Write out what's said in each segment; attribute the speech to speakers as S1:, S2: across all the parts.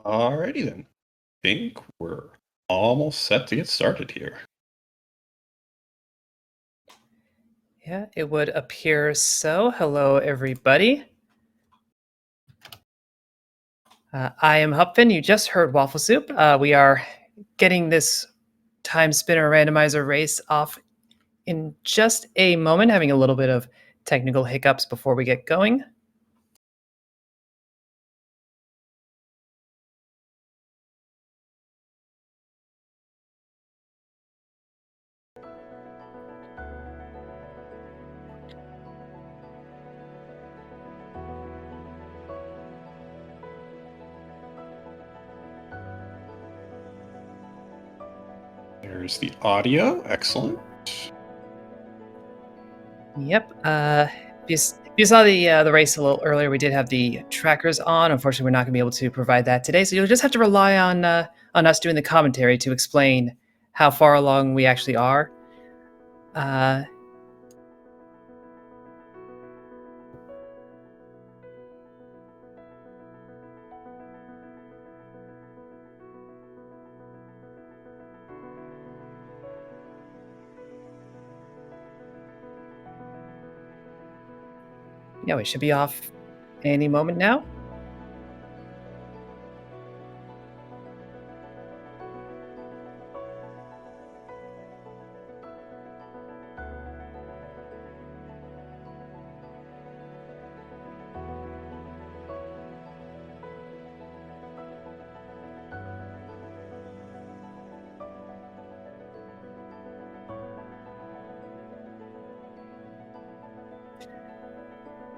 S1: Alrighty then. Think we're almost set to get started here.
S2: Yeah, it would appear so. Hello, everybody. I am Hupfin. You just heard Waffle Soup. We are getting this Timespinner Randomizer race off in just a moment, having a little bit of technical hiccups before we get going.
S1: There's the audio. Excellent.
S2: Yep. If you saw the race a little earlier, we did have the trackers on. Unfortunately, we're not going to be able to provide that today, so you'll just have to rely on us doing the commentary to explain how far along we actually are. Yeah, we should be off any moment now.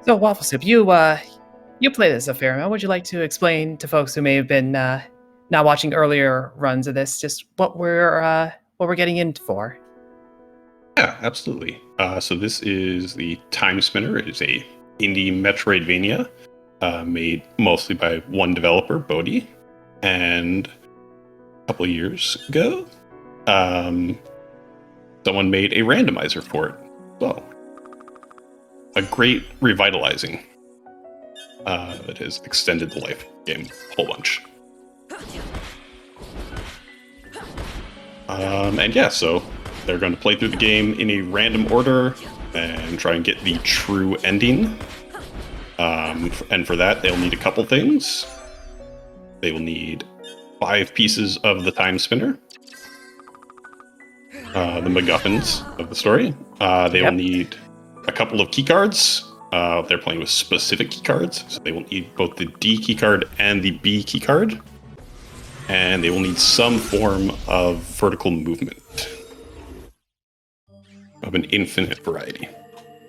S2: So, Waffle Soup, you play this a fair amount. Would you like to explain to folks who may have been not watching earlier runs of this just what we're getting in for?
S1: Yeah, absolutely. So this is the Timespinner. It is a indie Metroidvania made mostly by one developer, Bodhi, and a couple of years ago, someone made a randomizer for it. So, a great revitalizing. It has extended the life of the game a whole bunch. And yeah, so they're going to play through the game in a random order and try and get the true ending. And for that, they'll need a couple things. They will need 5 pieces of the Timespinner, the MacGuffins of the story. They will need a couple of keycards. They're playing with specific keycards, so they will need both the D keycard and the B keycard. And they will need some form of vertical movement of an infinite variety.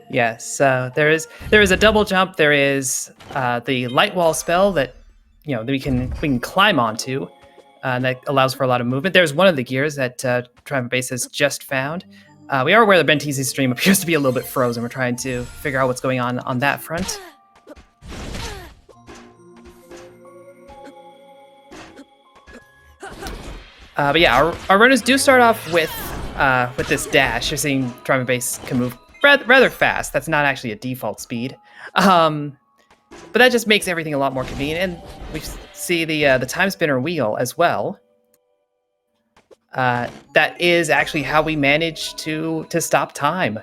S2: Yes, there is a double jump. There is the light wall spell that that we can climb onto. That allows for a lot of movement. There's one of the gears that TriumphantBass has just found. We are aware the Benteezy stream appears to be a little bit frozen. We're trying to figure out what's going on that front. But yeah, our runners do start off with this dash. You're seeing TriumphantBass can move rather fast. That's not actually a default speed. But that just makes everything a lot more convenient. And we see the Timespinner wheel as well. That is actually how we manage to stop time,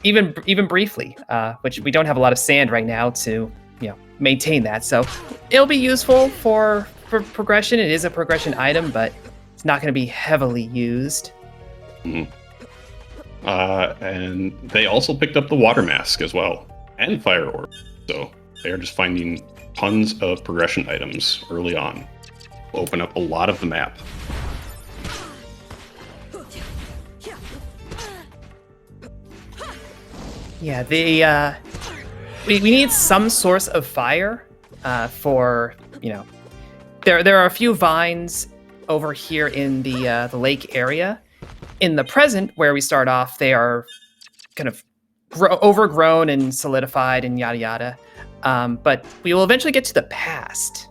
S2: even briefly. Which we don't have a lot of sand right now to maintain that. So it'll be useful for progression. It is a progression item, but it's not going to be heavily used.
S1: Mm-hmm. And they also picked up the water mask as well, and fire orb. So they're just finding tons of progression items early on. Will open up a lot of the map.
S2: Yeah, we need some source of fire for There are a few vines over here in the lake area. In the present, where we start off, they are kind of overgrown and solidified and yada yada. But we will eventually get to the past,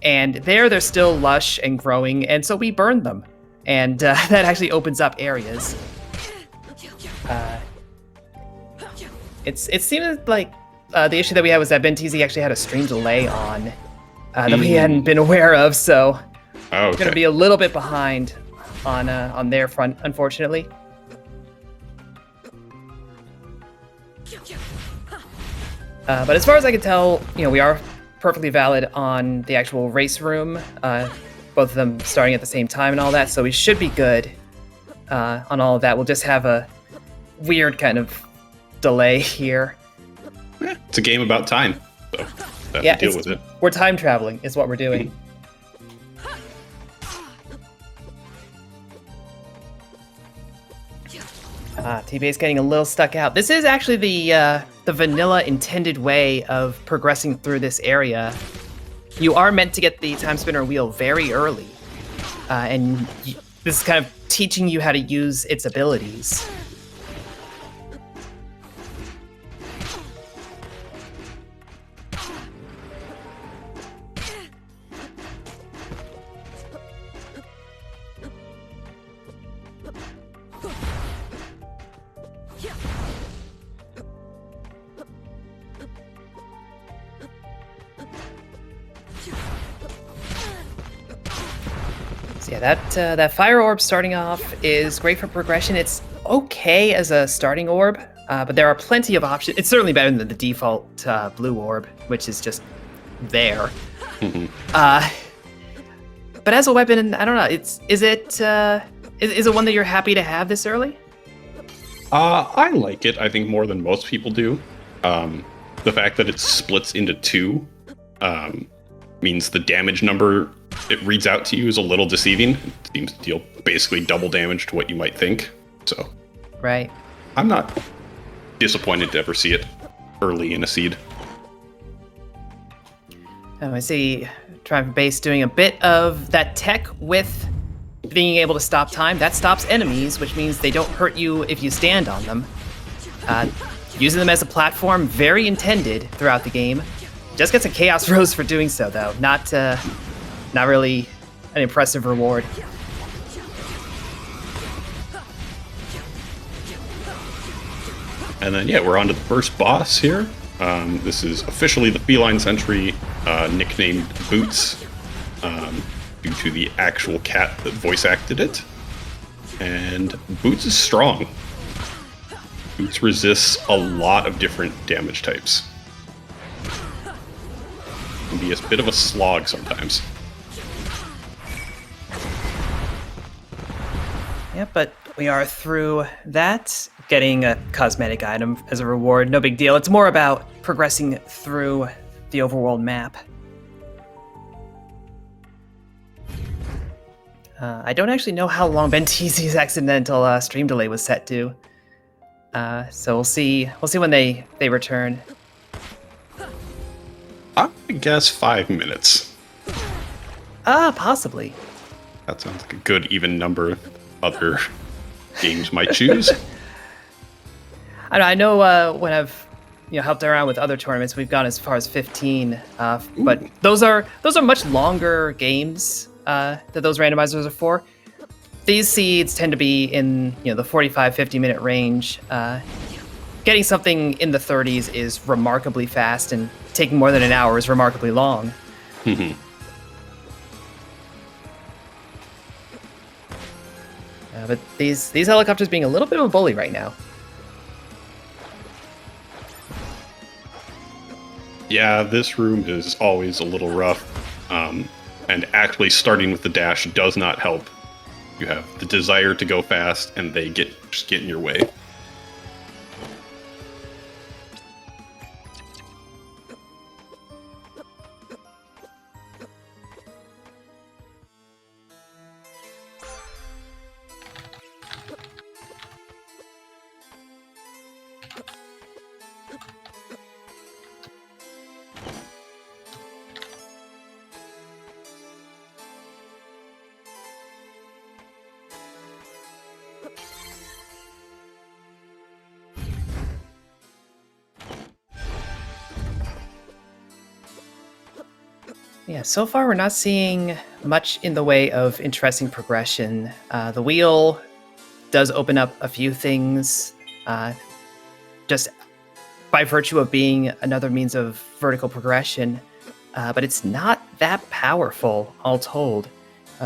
S2: and they're still lush and growing, and so we burn them, and that actually opens up areas. It seems like the issue that we had was that Benteezy actually had a stream delay on that we hadn't been aware of. So
S1: Oh,
S2: we're going to be a little bit behind on their front, unfortunately. But as far as I can tell, we are perfectly valid on the actual race room. Both of them starting at the same time and all that, so we should be good on all of that. We'll just have a weird kind of delay here.
S1: It's a game about time, so have to deal with it.
S2: We're time traveling is what we're doing. T-Base getting a little stuck out. This is actually the vanilla intended way of progressing through this area. You are meant to get the time spinner wheel very early, and this is kind of teaching you how to use its abilities. So yeah, that fire orb starting off is great for progression. It's okay as a starting orb, but there are plenty of options. It's certainly better than the default blue orb, which is just there. But as a weapon, I don't know. Is it one that you're happy to have this early?
S1: I like it. I think more than most people do. The fact that it splits into two means the damage number it reads out to you is a little deceiving. It seems to deal basically double damage to what you might think. So,
S2: right.
S1: I'm not disappointed to ever see it early in a seed.
S2: I see TriumphantBass doing a bit of that tech with being able to stop time. That stops enemies, which means they don't hurt you if you stand on them. Using them as a platform, very intended throughout the game. Just gets a Chaos Rose for doing so, though. Not really an impressive reward.
S1: And then, yeah, we're on to the first boss here. This is officially the Feline Sentry, nicknamed Boots, due to the actual cat that voice acted it. And Boots is strong. Boots resists a lot of different damage types. Can be a bit of a slog sometimes.
S2: Yeah, but we are through that. Getting a cosmetic item as a reward, no big deal. It's more about progressing through the overworld map. I don't actually know how long Benteezy's accidental stream delay was set to. So we'll see when they return.
S1: I would guess 5 minutes.
S2: Possibly.
S1: That sounds like a good even number other games might choose.
S2: I know when I've helped around with other tournaments, we've gone as far as 15. But those are much longer games that those randomizers are for. These seeds tend to be in the 45-50 minute range. Getting something in the 30s is remarkably fast, and taking more than an hour is remarkably long. But these helicopters being a little bit of a bully right now.
S1: Yeah, this room is always a little rough, and actually starting with the dash does not help. You have the desire to go fast, and they just get in your way.
S2: Yeah, so far we're not seeing much in the way of interesting progression. The wheel does open up a few things, just by virtue of being another means of vertical progression. but it's not that powerful, all told.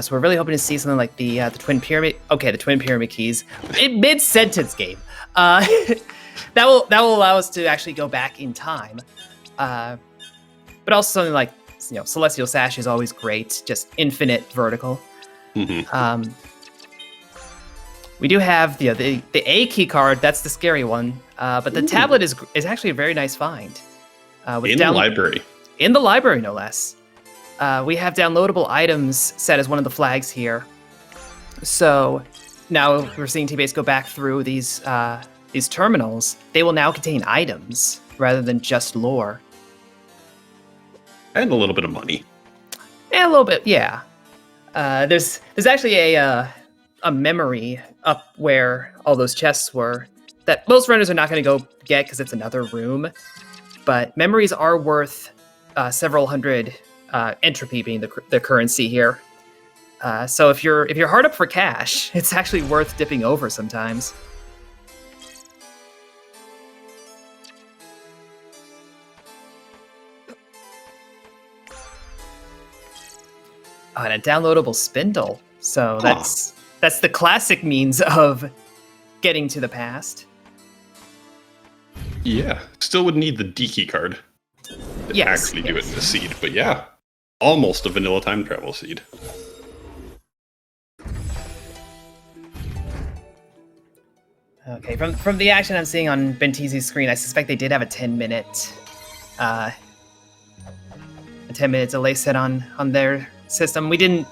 S2: So we're really hoping to see something like the Twin Pyramid. Okay, the Twin Pyramid keys in mid-sentence game. That will allow us to actually go back in time. But also something like Celestial Sash is always great, just infinite vertical.
S1: Mm-hmm.
S2: We do have the A key card. That's the scary one. But the tablet is actually a very nice find.
S1: In the library.
S2: In the library, no less. We have downloadable items set as one of the flags here. So now we're seeing T-Base go back through these terminals. They will now contain items rather than just lore.
S1: And a little bit of money.
S2: Yeah, a little bit, yeah. There's actually a memory up where all those chests were that most runners are not going to go get because it's another room. But memories are worth several hundred entropy being the currency here. So if you're hard up for cash, it's actually worth dipping over sometimes. Oh, and a downloadable spindle. So that's the classic means of getting to the past.
S1: Yeah, still would need the D key card to actually do it in the seed, but yeah, almost a vanilla time travel seed.
S2: Okay, from the action I'm seeing on Benteezy's screen, I suspect they did have a 10-minute delay set on their system. We didn't,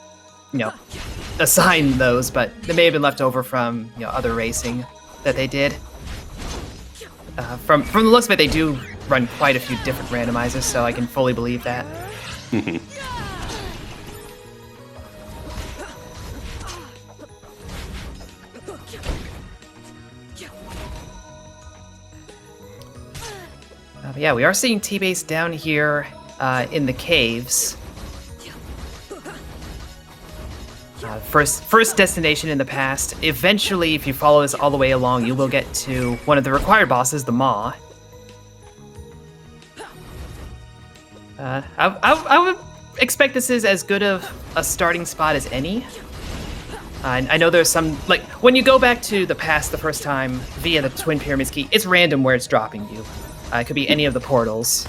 S2: assign those, but they may have been left over from other racing that they did. From the looks of it, they do run quite a few different randomizers, so I can fully believe that. But yeah, we are seeing T-Base down here in the caves. First destination in the past. Eventually, if you follow this all the way along, you will get to one of the required bosses, the Maw. I would expect this is as good of a starting spot as any. I know there's some, like, when you go back to the past the first time via the Twin Pyramids key, it's random where it's dropping you. It could be any of the portals.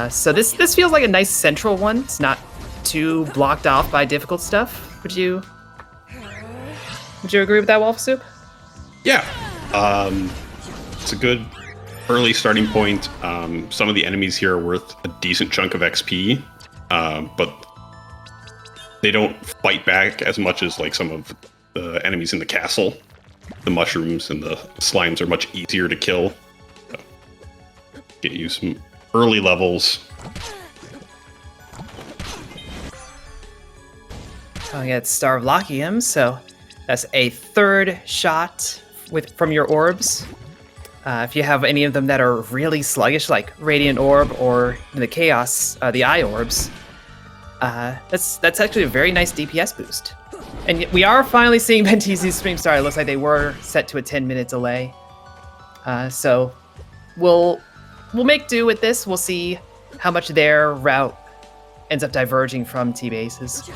S2: So this feels like a nice central one. It's not too blocked off by difficult stuff. Would you agree with that, Wolf Soup?
S1: Yeah. It's a good early starting point. Some of the enemies here are worth a decent chunk of XP, but they don't fight back as much as like some of the enemies in the castle. The mushrooms and the slimes are much easier to kill. So, get you some early levels.
S2: Oh yeah, it's Starvlachium, so that's a third shot from your orbs. If you have any of them that are really sluggish, like Radiant Orb or the Chaos, the Eye Orbs, that's actually a very nice DPS boost. And we are finally seeing Benteezy's stream start. It looks like they were set to a 10-minute delay. So we'll make do with this. We'll see how much their route ends up diverging from T-Base's.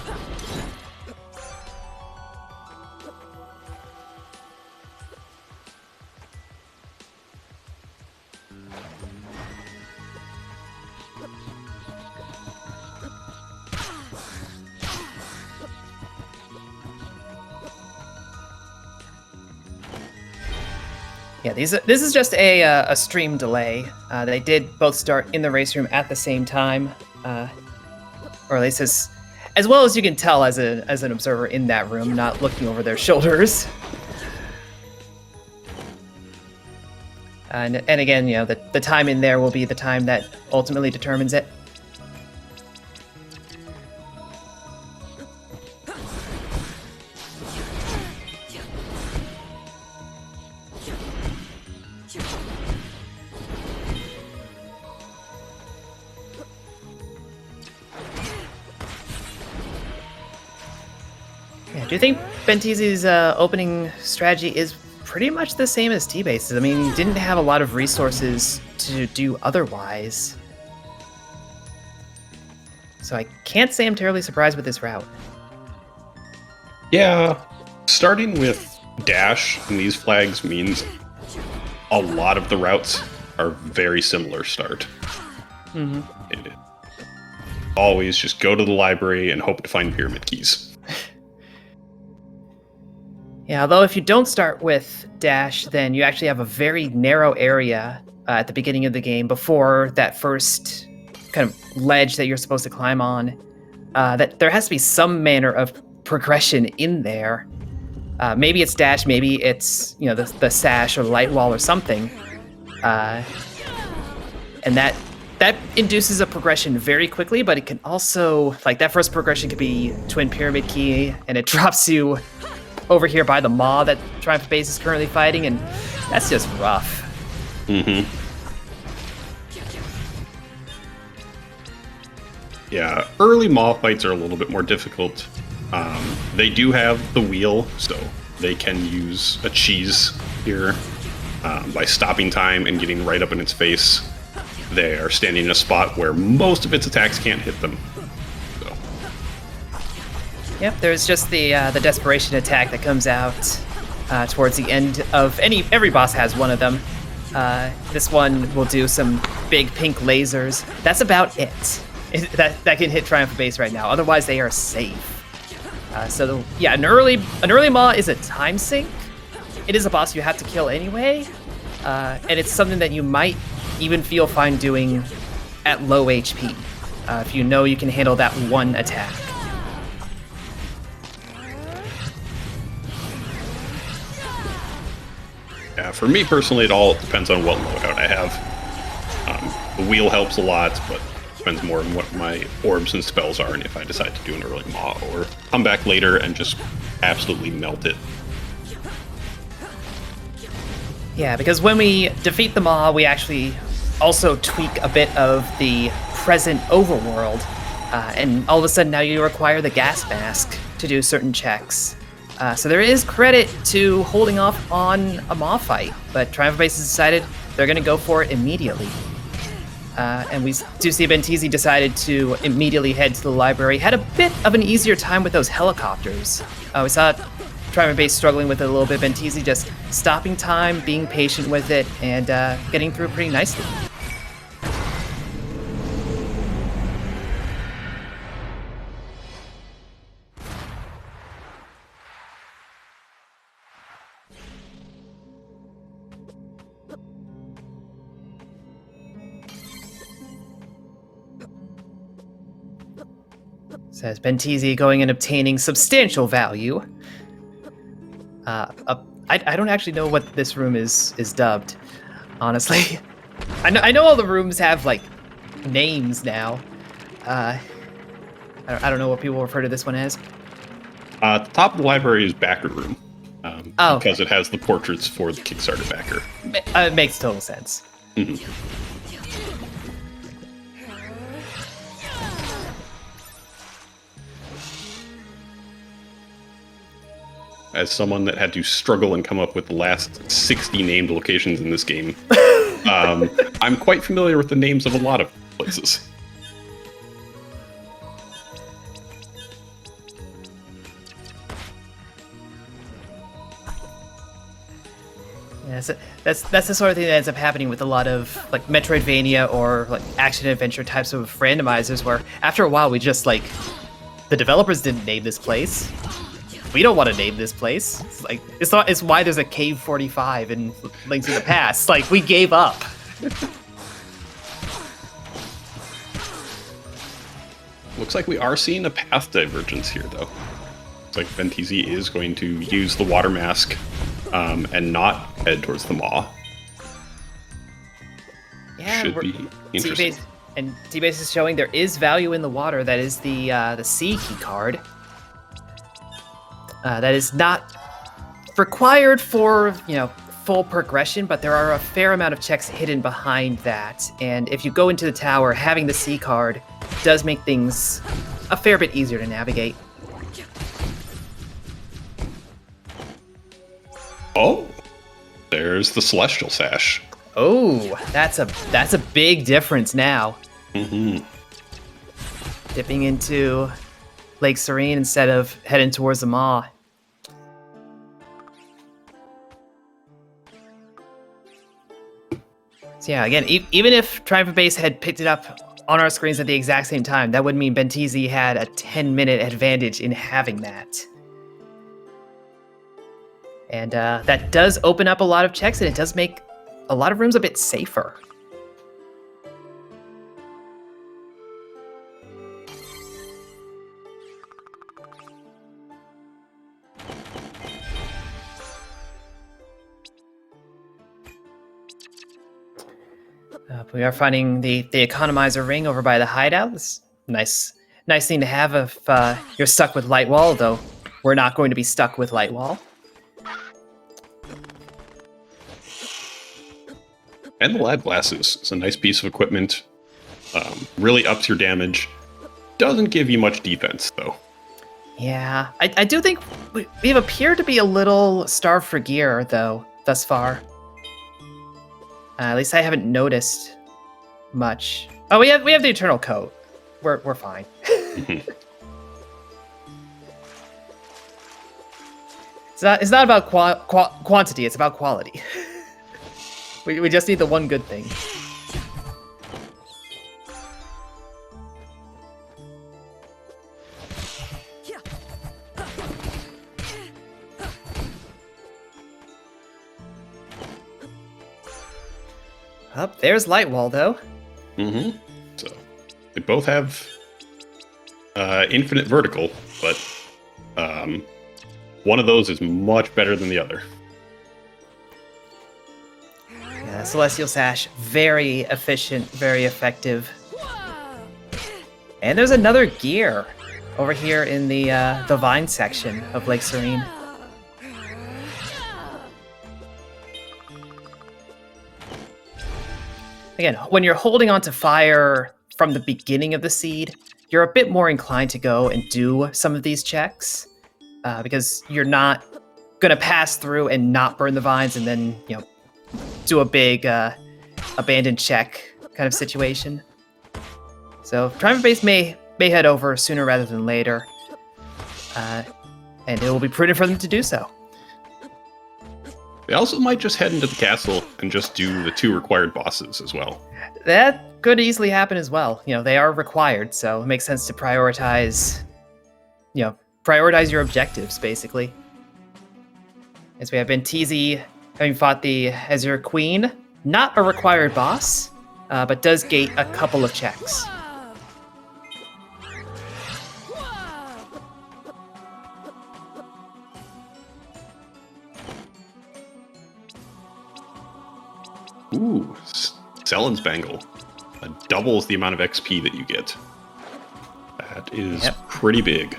S2: Yeah, this is just a stream delay. They did both start in the race room at the same time, or at least as well as you can tell as an observer in that room, not looking over their shoulders. And again, the time in there will be the time that ultimately determines it. Do you think Benteezy's opening strategy is pretty much the same as T-Base's? I mean, he didn't have a lot of resources to do otherwise. So I can't say I'm terribly surprised with this route.
S1: Yeah, starting with dash in these flags means a lot of the routes are very similar start.
S2: Mm-hmm.
S1: Always just go to the library and hope to find pyramid keys.
S2: Yeah, although if you don't start with dash, then you actually have a very narrow area at the beginning of the game before that first kind of ledge that you're supposed to climb on. That there has to be some manner of progression in there. Maybe it's dash, maybe it's the sash or the light wall or something, and that induces a progression very quickly. But it can also, like, that first progression could be twin pyramid key, and it drops you over here by the maw that TriumphantBass is currently fighting, and that's just rough.
S1: Mm-hmm. Yeah, early maw fights are a little bit more difficult. They do have the wheel, so they can use a cheese here by stopping time and getting right up in its face. They are standing in a spot where most of its attacks can't hit them. So.
S2: Yep, there's just the desperation attack that comes out towards the end of every boss has one of them. This one will do some big pink lasers. That's about it. That can hit TriumphantBass right now. Otherwise, they are safe. An early maw is a time sink. It is a boss you have to kill anyway, and it's something that you might even feel fine doing at low HP if you know you can handle that one attack.
S1: Yeah, for me personally, it all depends on what loadout I have. The wheel helps a lot, but depends more on what my orbs and spells are and if I decide to do an early maw or come back later and just absolutely melt it.
S2: Yeah, because when we defeat the maw, we actually also tweak a bit of the present overworld, and all of a sudden now you require the gas mask to do certain checks. So there is credit to holding off on a maw fight, but TriumphantBass has decided they're going to go for it immediately. And we do see Benteezy decided to immediately head to the library. Had a bit of an easier time with those helicopters. We saw TriumphantBass struggling with it a little bit. Benteezy just stopping time, being patient with it, and getting through pretty nicely. Says Benteezy going and obtaining substantial value. I don't actually know what this room is dubbed, honestly. I know all the rooms have, like, names now. I don't know what people refer to this one as.
S1: The top of the library is backer room.
S2: Okay.
S1: Because it has the portraits for the Kickstarter backer.
S2: It makes total sense.
S1: Mm-hmm. As someone that had to struggle and come up with the last 60 named locations in this game, I'm quite familiar with the names of a lot of places.
S2: Yeah, so that's the sort of thing that ends up happening with a lot of, like, Metroidvania or, like, action adventure types of randomizers, where after a while we just, like, the developers didn't name this place. We don't want to name this place. It's like it's why there's a Cave 45 in Link to the Past. Like, we gave up.
S1: Looks like we are seeing a path divergence here, though. Looks like Benteezy is going to use the water mask and not head towards the maw.
S2: Yeah,
S1: should be interesting.
S2: T-Base is showing there is value in the water. That is the C key card. That is not required for, full progression, but there are a fair amount of checks hidden behind that. And if you go into the tower, having the C card does make things a fair bit easier to navigate.
S1: Oh, there's the Celestial Sash.
S2: Oh, that's a big difference now.
S1: Mm-hmm.
S2: dipping into Lake Serene instead of heading towards the Maw. So yeah, again, even if TriumphantBass had picked it up on our screens at the exact same time, that would mean Benteezy had a 10-minute advantage in having that. And that does open up a lot of checks, and it does make a lot of rooms a bit safer. We are finding the economizer ring over by the hideout. It's nice thing to have if you're stuck with light wall, though we're not going to be stuck with light wall.
S1: And the Lad Glasses is a nice piece of equipment. Really ups your damage. Doesn't give you much defense, though.
S2: Yeah, I do think we've appeared to be a little starved for gear, though, thus far. At least I haven't noticed much. Oh, we have the Eternal Coat. We're fine. It's not about quantity. It's about quality. we just need the one good thing. Up there's Lightwall, though.
S1: Mm-hmm. So they both have infinite vertical, but one of those is much better than the other.
S2: Yeah, Celestial Sash, very efficient, very effective. And there's another gear over here in the Vine section of Lake Serene. Again, when you're holding on to fire from the beginning of the seed, you're a bit more inclined to go and do some of these checks because you're not going to pass through and not burn the vines and then, do a big abandoned check kind of situation. So TriumphantBass may head over sooner rather than later, and it will be prudent for them to do so.
S1: They also might just head into the castle and just do the 2 required bosses as well.
S2: That could easily happen as well. They are required, so it makes sense to prioritize your objectives, basically. As we have Benteezy having fought the Azure Queen, not a required boss, but does gate a couple of checks.
S1: Ooh, Sellen's Bangle. Doubles the amount of XP that you get. That is pretty big.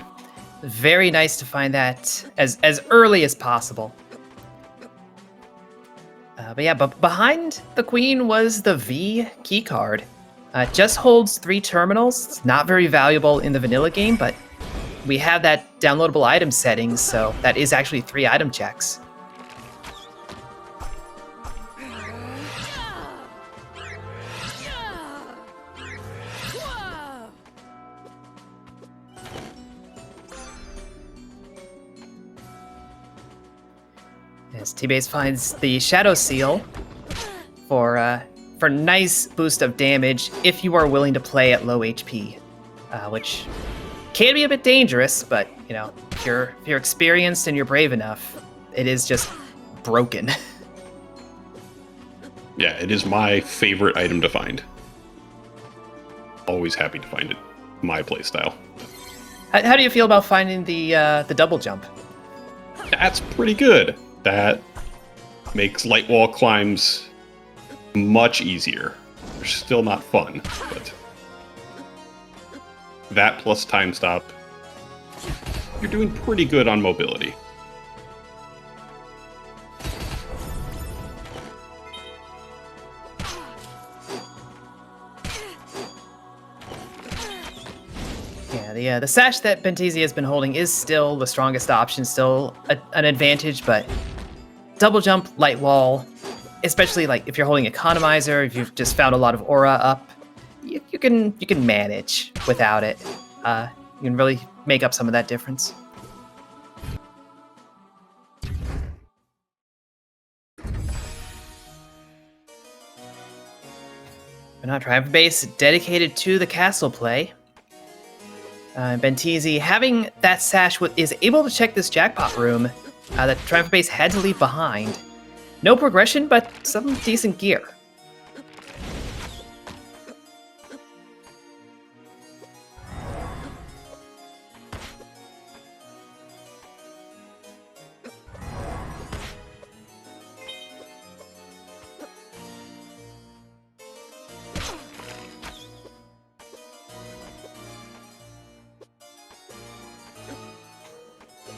S2: Very nice to find that as early as possible. But behind the Queen was the V keycard. Just holds 3 terminals. It's not very valuable in the vanilla game, but we have that downloadable item settings, so that is actually 3 item checks. As T-Base finds the Shadow Seal for nice boost of damage if you are willing to play at low HP, which can be a bit dangerous, but if you're experienced and you're brave enough, it is just broken.
S1: Yeah, it is my favorite item to find. Always happy to find it. My playstyle.
S2: How do you feel about finding the double jump?
S1: That's pretty good. That makes light wall climbs much easier. They're still not fun, but that plus time stop, you're doing pretty good on mobility.
S2: Yeah, the sash that Benteezy has been holding is still the strongest option, still an advantage, but double jump, light wall, especially like if you're holding economizer, if you've just found a lot of aura up, you can manage without it. You can really make up some of that difference. But not TriumphantBass dedicated to the castle play. Benteezy, having that sash, is able to check this jackpot room that TriumphantBass had to leave behind. No progression, but some decent gear.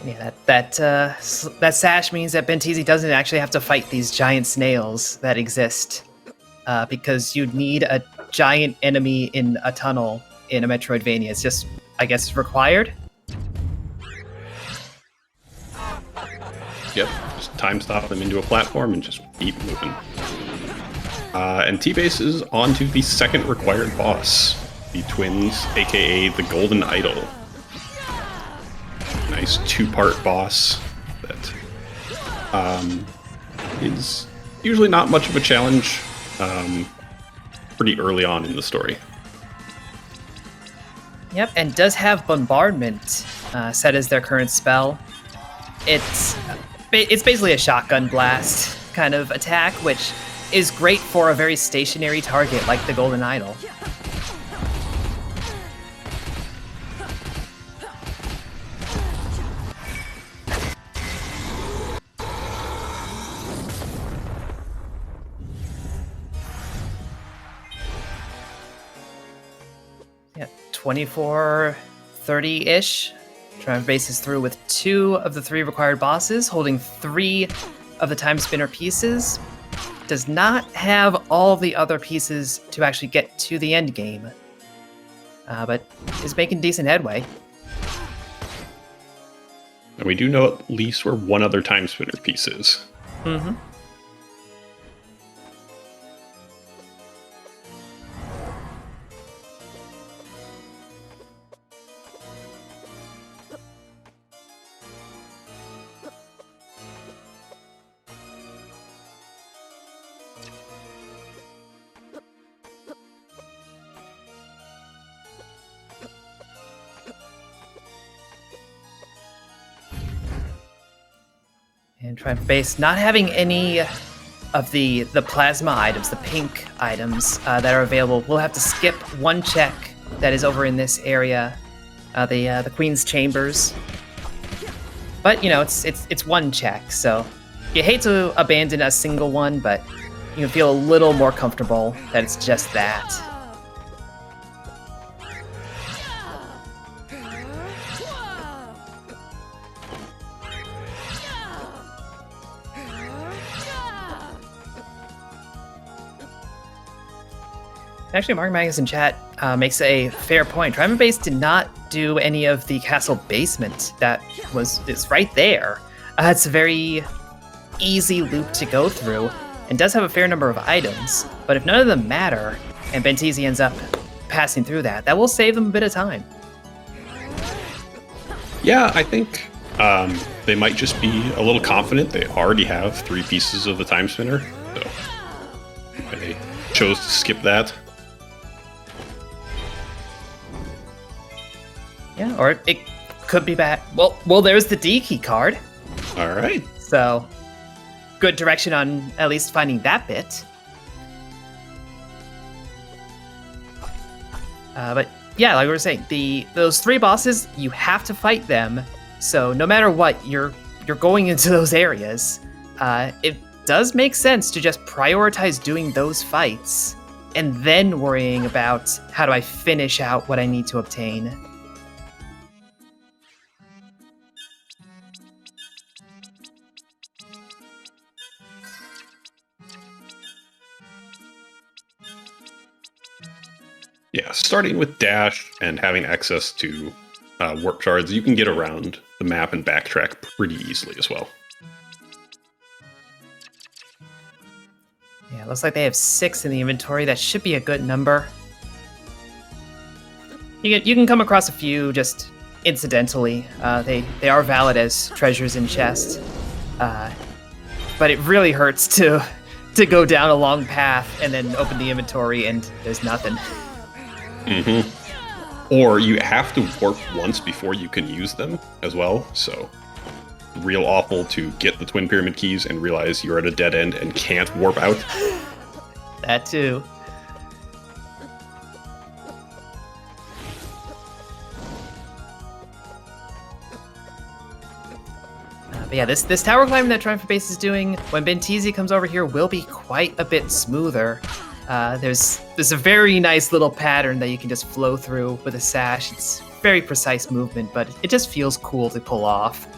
S2: Yeah, that sash means that Benteezy doesn't actually have to fight these giant snails that exist, because you'd need a giant enemy in a tunnel in a Metroidvania. It's just, I guess, required.
S1: Yep, just time stop them into a platform and just keep moving. And T-Base is on to the second required boss, the twins, aka the Golden Idol. Nice two-part boss that is usually not much of a challenge pretty early on in the story.
S2: Yep, and does have Bombardment set as their current spell. It's basically a shotgun blast kind of attack, which is great for a very stationary target like the Golden Idol. Yeah, 24:30-ish. TriumphantBass is through with 2 of the 3 required bosses, holding 3 of the Timespinner pieces. Does not have all the other pieces to actually get to the end game, but is making decent headway.
S1: And we do know at least where one other Timespinner piece is.
S2: Mm-hmm. And TriumphantBass not having any of the plasma items, the pink items that are available. We'll have to skip one check that is over in this area, the Queen's Chambers. But you know, it's one check, so you hate to abandon a single one, but you can feel a little more comfortable that it's just that. Actually, Mark Magus in chat makes a fair point. TriumphantBass did not do any of the castle basement that is right there. It's a very easy loop to go through, and does have a fair number of items. But if none of them matter, and Benteezy ends up passing through that will save them a bit of time.
S1: Yeah, I think they might just be a little confident. They already have 3 pieces of the Timespinner, so they chose to skip that.
S2: Yeah, or it could be bad. Well, there's the D key card.
S1: All right.
S2: So, good direction on at least finding that bit. But yeah, like we were saying, those 3 bosses, you have to fight them. So no matter what, you're going into those areas. It does make sense to just prioritize doing those fights, and then worrying about how do I finish out what I need to obtain.
S1: Yeah, starting with dash and having access to warp shards, you can get around the map and backtrack pretty easily as well.
S2: Yeah, looks like they have 6 in the inventory. That should be a good number. You can come across a few just incidentally. They are valid as treasures in chests, but it really hurts to go down a long path and then open the inventory and there's nothing.
S1: Or you have to warp once before you can use them as well. So real awful to get the Twin Pyramid keys and realize you're at a dead end and can't warp out.
S2: That too. But yeah, this tower climbing that TriumphantBass is doing, when Benteezy comes over here, will be quite a bit smoother. There's a very nice little pattern that you can just flow through with a sash. It's very precise movement, but it just feels cool to pull off.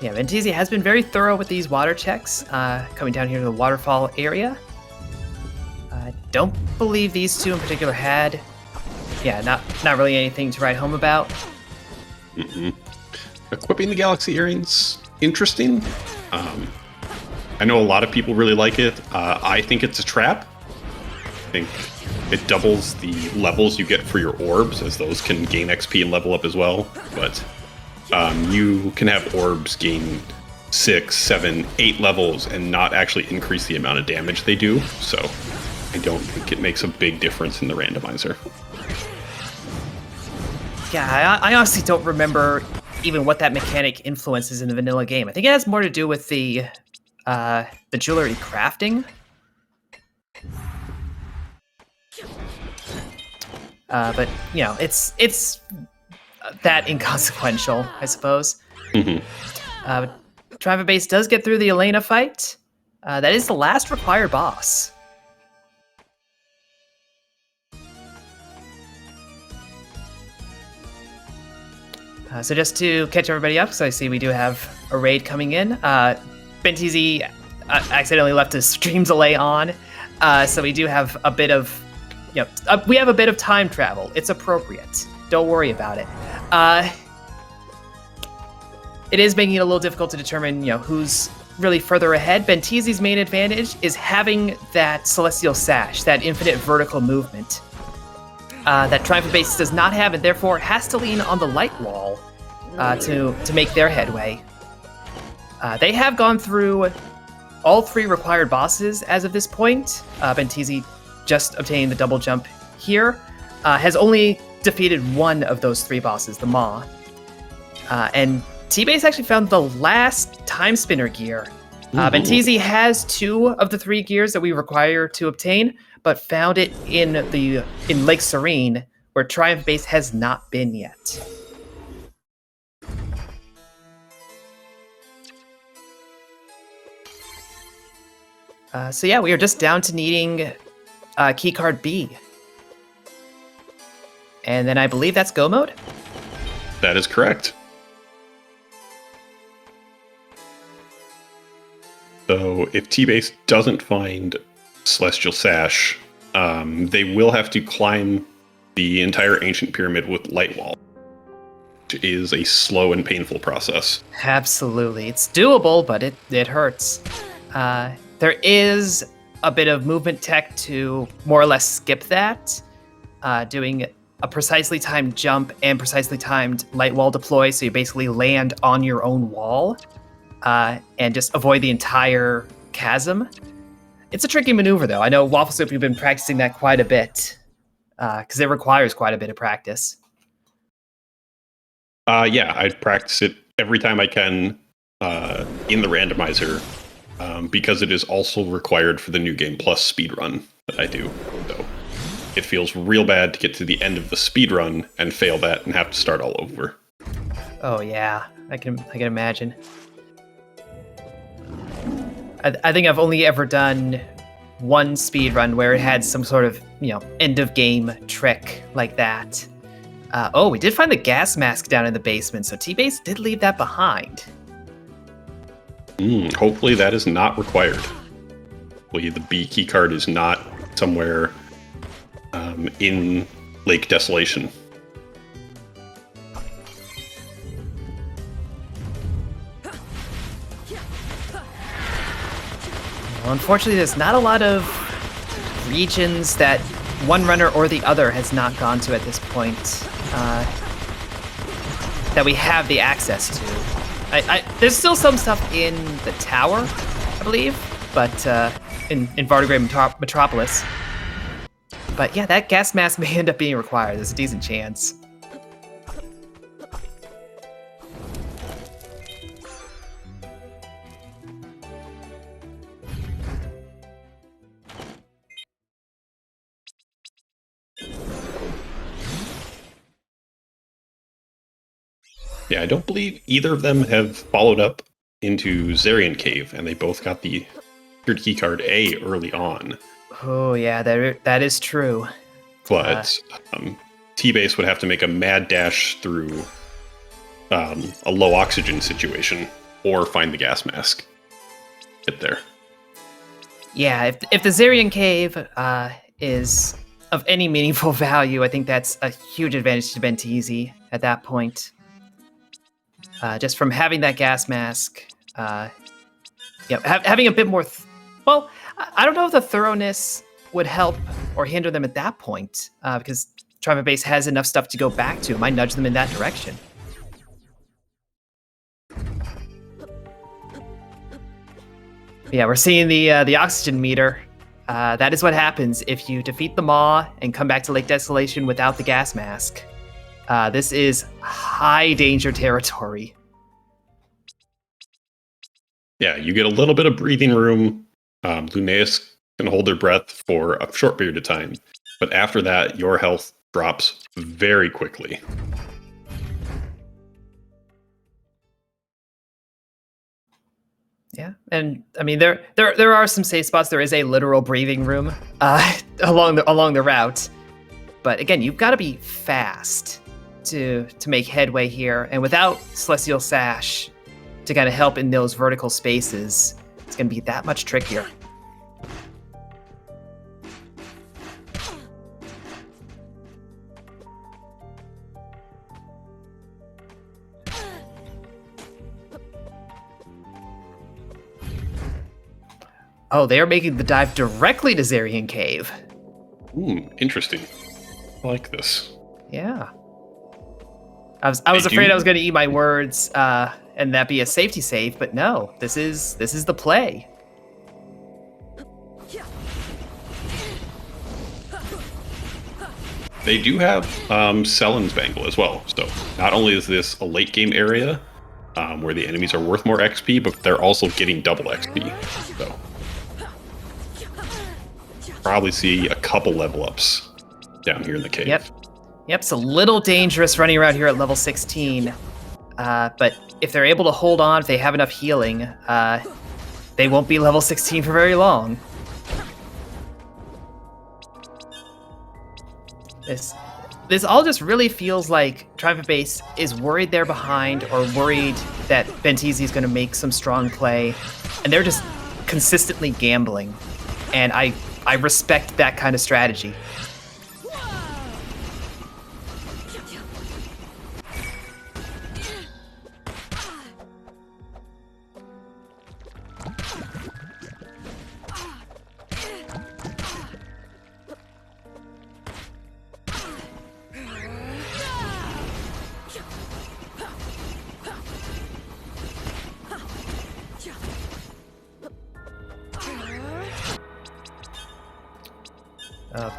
S2: Yeah, Benteezy has been very thorough with these water checks, coming down here to the waterfall area. I don't believe these two in particular had, not really anything to write home about.
S1: Equipping the Galaxy Earrings, interesting. I know a lot of people really like it. I think it's a trap. I think it doubles the levels you get for your orbs, as those can gain XP and level up as well. But you can have orbs gain 6, 7, 8 levels and not actually increase the amount of damage they do. So I don't think it makes a big difference in the randomizer.
S2: Yeah, I honestly don't remember even what that mechanic influences in the vanilla game. I think it has more to do with the jewelry crafting. But you know, it's that inconsequential, I suppose. TriumphantBass does get through the Elena fight. That is the last required boss. So just to catch everybody up, because I see we do have a raid coming in. Benteezy accidentally left his stream delay on, so we do have a bit of, we have a bit of time travel. It's appropriate. Don't worry about it. It is making it a little difficult to determine, who's really further ahead. Benteezy's main advantage is having that Celestial Sash, that infinite vertical movement. That TriumphantBass does not have, and therefore has to lean on the light wall to make their headway. They have gone through all 3 required bosses as of this point. Benteezy just obtained the double jump here, has only defeated one of those 3 bosses, the Maw. And T-Base actually found the last Timespinner gear. Benteezy has 2 of the 3 gears that we require to obtain, but found it in Lake Serene, where TriumphantBass has not been yet. So yeah, we are just down to needing keycard B. And then I believe that's go mode?
S1: That is correct. So if T-Base doesn't find Celestial Sash, they will have to climb the entire ancient pyramid with light wall, which is a slow and painful process.
S2: Absolutely. It's doable, but it hurts. There is a bit of movement tech to more or less skip that, doing a precisely timed jump and precisely timed light wall deploy, so you basically land on your own wall and just avoid the entire chasm. It's a tricky maneuver, though. I know Waffle Soup, you've been practicing that quite a bit, because it requires quite a bit of practice.
S1: Yeah, I practice it every time I can in the randomizer, because it is also required for the New Game Plus speedrun that I do. So it feels real bad to get to the end of the speedrun and fail that and have to start all over.
S2: Oh yeah, I can imagine. I think I've only ever done one speedrun where it had some sort of, end of game trick like that. Oh, we did find the gas mask down in the basement, so T-Base did leave that behind.
S1: Hopefully that is not required. Hopefully the B keycard is not somewhere in Lake Desolation.
S2: Well, unfortunately, there's not a lot of regions that one runner or the other has not gone to at this point that we have the access to. There's still some stuff in the tower, I believe, but in Vartigrade Metropolis. But yeah, that gas mask may end up being required. There's a decent chance.
S1: Yeah, I don't believe either of them have followed up into Zarian Cave, and they both got the secured keycard A early on.
S2: Oh yeah, that is true.
S1: But T-Base would have to make a mad dash through a low oxygen situation or find the gas mask. Get there.
S2: Yeah, if the Zarian Cave is of any meaningful value, I think that's a huge advantage to Benteezy at that point. Just from having that gas mask, having a bit more. Well, I don't know if the thoroughness would help or hinder them at that point, because TriumphantBass has enough stuff to go back to. It might nudge them in that direction. Yeah, we're seeing the oxygen meter. That is what happens if you defeat the Maw and come back to Lake Desolation without the gas mask. This is high danger territory.
S1: Yeah, you get a little bit of breathing room. Lunaeus can hold their breath for a short period of time, but after that, your health drops very quickly.
S2: Yeah, and I mean there are some safe spots. There is a literal breathing room along the route, but again, you've got to be fast to make headway here, and without Celestial Sash to kind of help in those vertical spaces, it's going to be that much trickier. Oh, they are making the dive directly to Zarian Cave.
S1: Interesting. I like this.
S2: Yeah. I was afraid I was going to eat my words and that be a safety save, but no, this is the play.
S1: They do have Sellen's Bangle as well. So not only is this a late game area where the enemies are worth more XP, but they're also getting double XP. So probably see a couple level ups down here in the cave.
S2: Yep, it's a little dangerous running around here at level 16. But if they're able to hold on, if they have enough healing, they won't be level 16 for very long. This all just really feels like TriumphantBass is worried they're behind or worried that Benteezy is going to make some strong play, and they're just consistently gambling. And I respect that kind of strategy.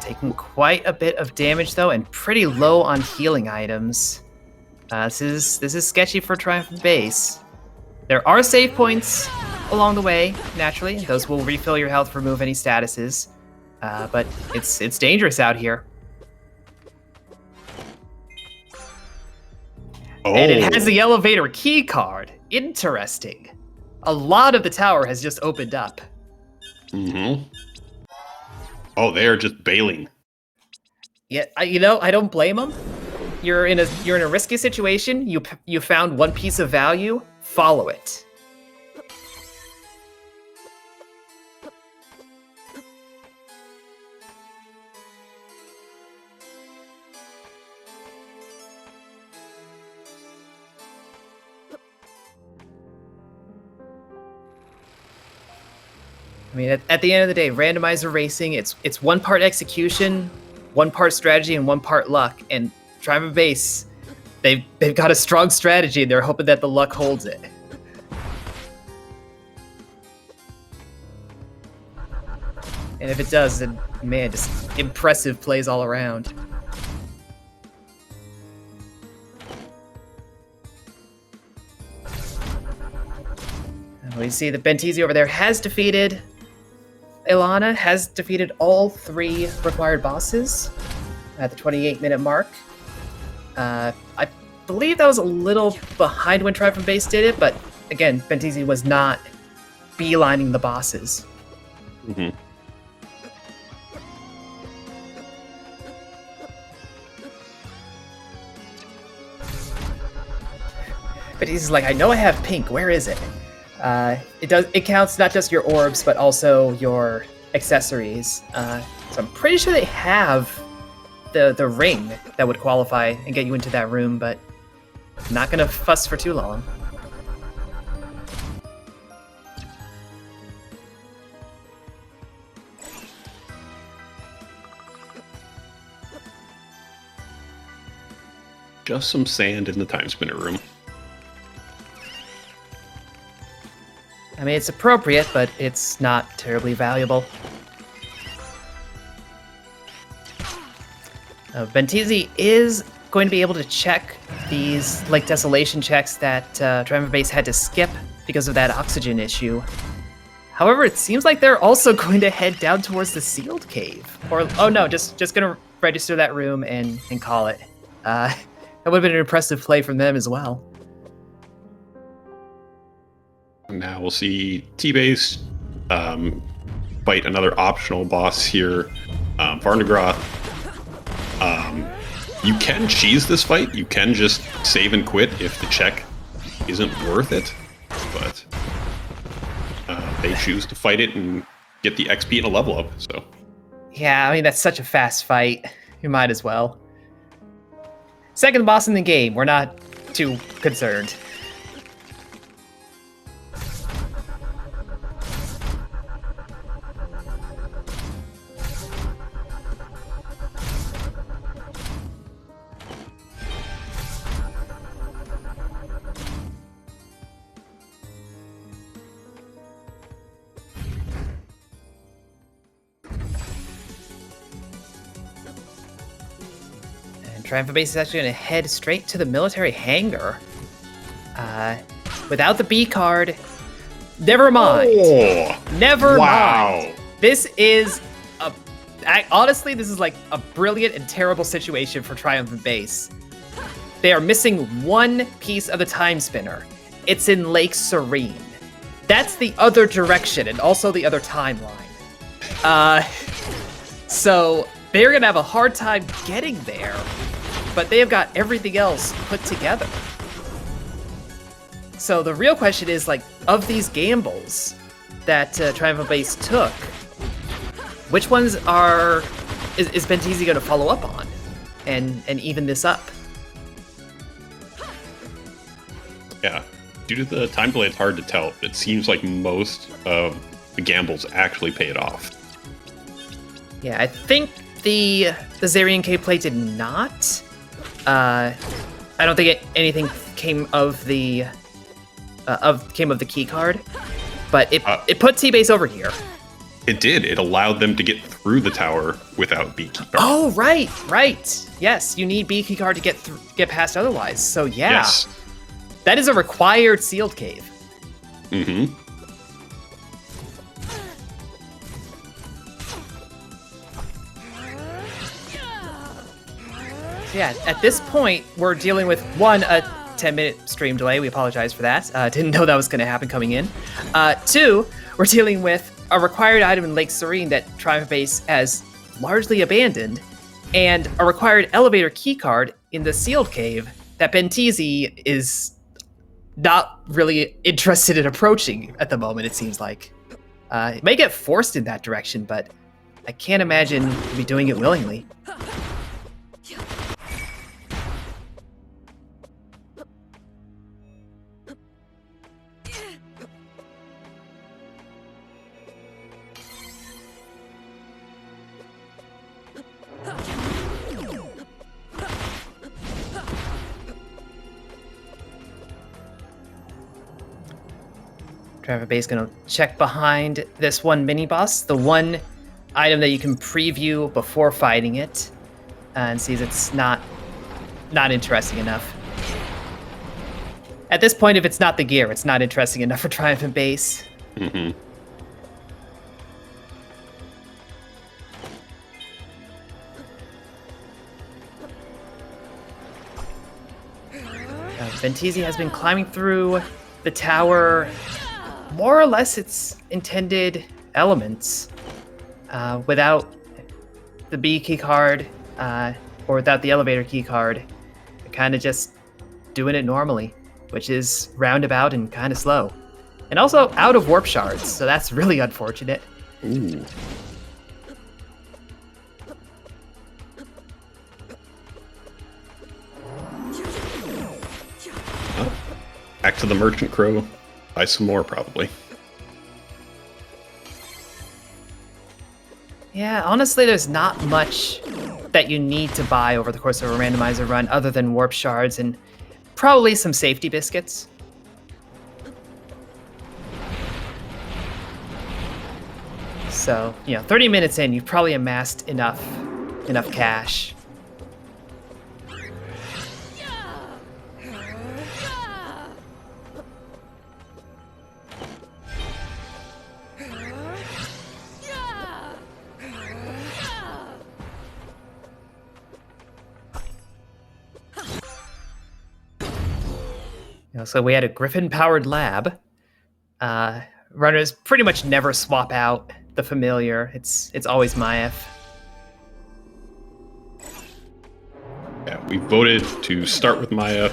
S2: Taking quite a bit of damage though, and pretty low on healing items. This is sketchy for TriumphantBass. There are save points along the way, naturally. Those will refill your health, remove any statuses. But it's dangerous out here.
S1: Oh.
S2: And it has the elevator key card. Interesting. A lot of the tower has just opened up.
S1: Mm-hmm. Oh, they are just bailing.
S2: Yeah, I don't blame them. You're in a risky situation. You found one piece of value. Follow it. I mean, at the end of the day, randomizer racing, it's one part execution, one part strategy, and one part luck. And TriumphantBass, they've got a strong strategy, and they're hoping that the luck holds it. And if it does, then man, just impressive plays all around. And we see that Benteezy over there has defeated Ilana, has defeated all 3 required bosses at the 28-minute mark. I believe that was a little behind when TriumphantBass did it, but again, Benteezy was not beelining the bosses.
S1: Mm-hmm.
S2: But he's like, I know I have pink. Where is it? It counts not just your orbs, but also your accessories. So I'm pretty sure they have the ring that would qualify and get you into that room, but not gonna fuss for too long.
S1: Just some sand in the Timespinner room.
S2: I mean, it's appropriate, but it's not terribly valuable. Benteezy is going to be able to check these Lake Desolation checks that TriumphantBass had to skip because of that oxygen issue. However, it seems like they're also going to head down towards the sealed cave. Or, oh no, just gonna register that room and call it. That would have been an impressive play from them as well.
S1: Now we'll see T-Base fight another optional boss here, Varnagroth. You can cheese this fight. You can just save and quit if the check isn't worth it, but they choose to fight it and get the XP and a level up. So
S2: yeah, I mean, that's such a fast fight. You might as well. Second boss in the game. We're not too concerned. TriumphantBass is actually going to head straight to the military hangar. Without the B card. Never mind.
S1: Oh,
S2: Never
S1: wow.
S2: mind. This is honestly, this is like a brilliant and terrible situation for TriumphantBass. They are missing one piece of the Timespinner. It's in Lake Serene. That's the other direction and also the other timeline. So they're going to have a hard time getting there. But they have got everything else put together. So the real question is, like, of these gambles that TriumphantBass took, which ones is Benteezy going to follow up on and even this up?
S1: Yeah, due to the time delay, it's hard to tell. It seems like most of the gambles actually paid off.
S2: Yeah, I think the Zarian Cave play did not. I don't think anything came of the key card, but it put T-Base over here.
S1: It did. It allowed them to get through the tower without B key card.
S2: Oh, right. Yes, you need B key card to get past otherwise. So yeah,
S1: Yes.
S2: That is a required sealed cave.
S1: Mm-hmm.
S2: Yeah, at this point, we're dealing with, one, a 10-minute stream delay. We apologize for that. Didn't know that was going to happen coming in. Two, we're dealing with a required item in Lake Serene that TriumphantBass has largely abandoned, and a required elevator keycard in the sealed cave that Benteezy is not really interested in approaching at the moment, it seems like. It may get forced in that direction, but I can't imagine he'd be doing it willingly. TriumphantBass gonna check behind this one mini boss, the one item that you can preview before fighting it, and sees it's not interesting enough. At this point, if it's not the gear, it's not interesting enough for TriumphantBass.
S1: Mm-hmm.
S2: Benteezy has been climbing through the tower, more or less its intended elements, without the B key card, or without the elevator key card. Kind of just doing it normally, which is roundabout and kind of slow. And also out of warp shards, so that's really unfortunate.
S1: Ooh. Back to the Merchant Crow. Buy some more, probably.
S2: Yeah, honestly, there's not much that you need to buy over the course of a randomizer run other than warp shards and probably some safety biscuits. So, 30 minutes in, you've probably amassed enough cash. So we had a Griffin-powered lab. Runners pretty much never swap out the familiar. It's always Maef.
S1: Yeah, we voted to start with Maya,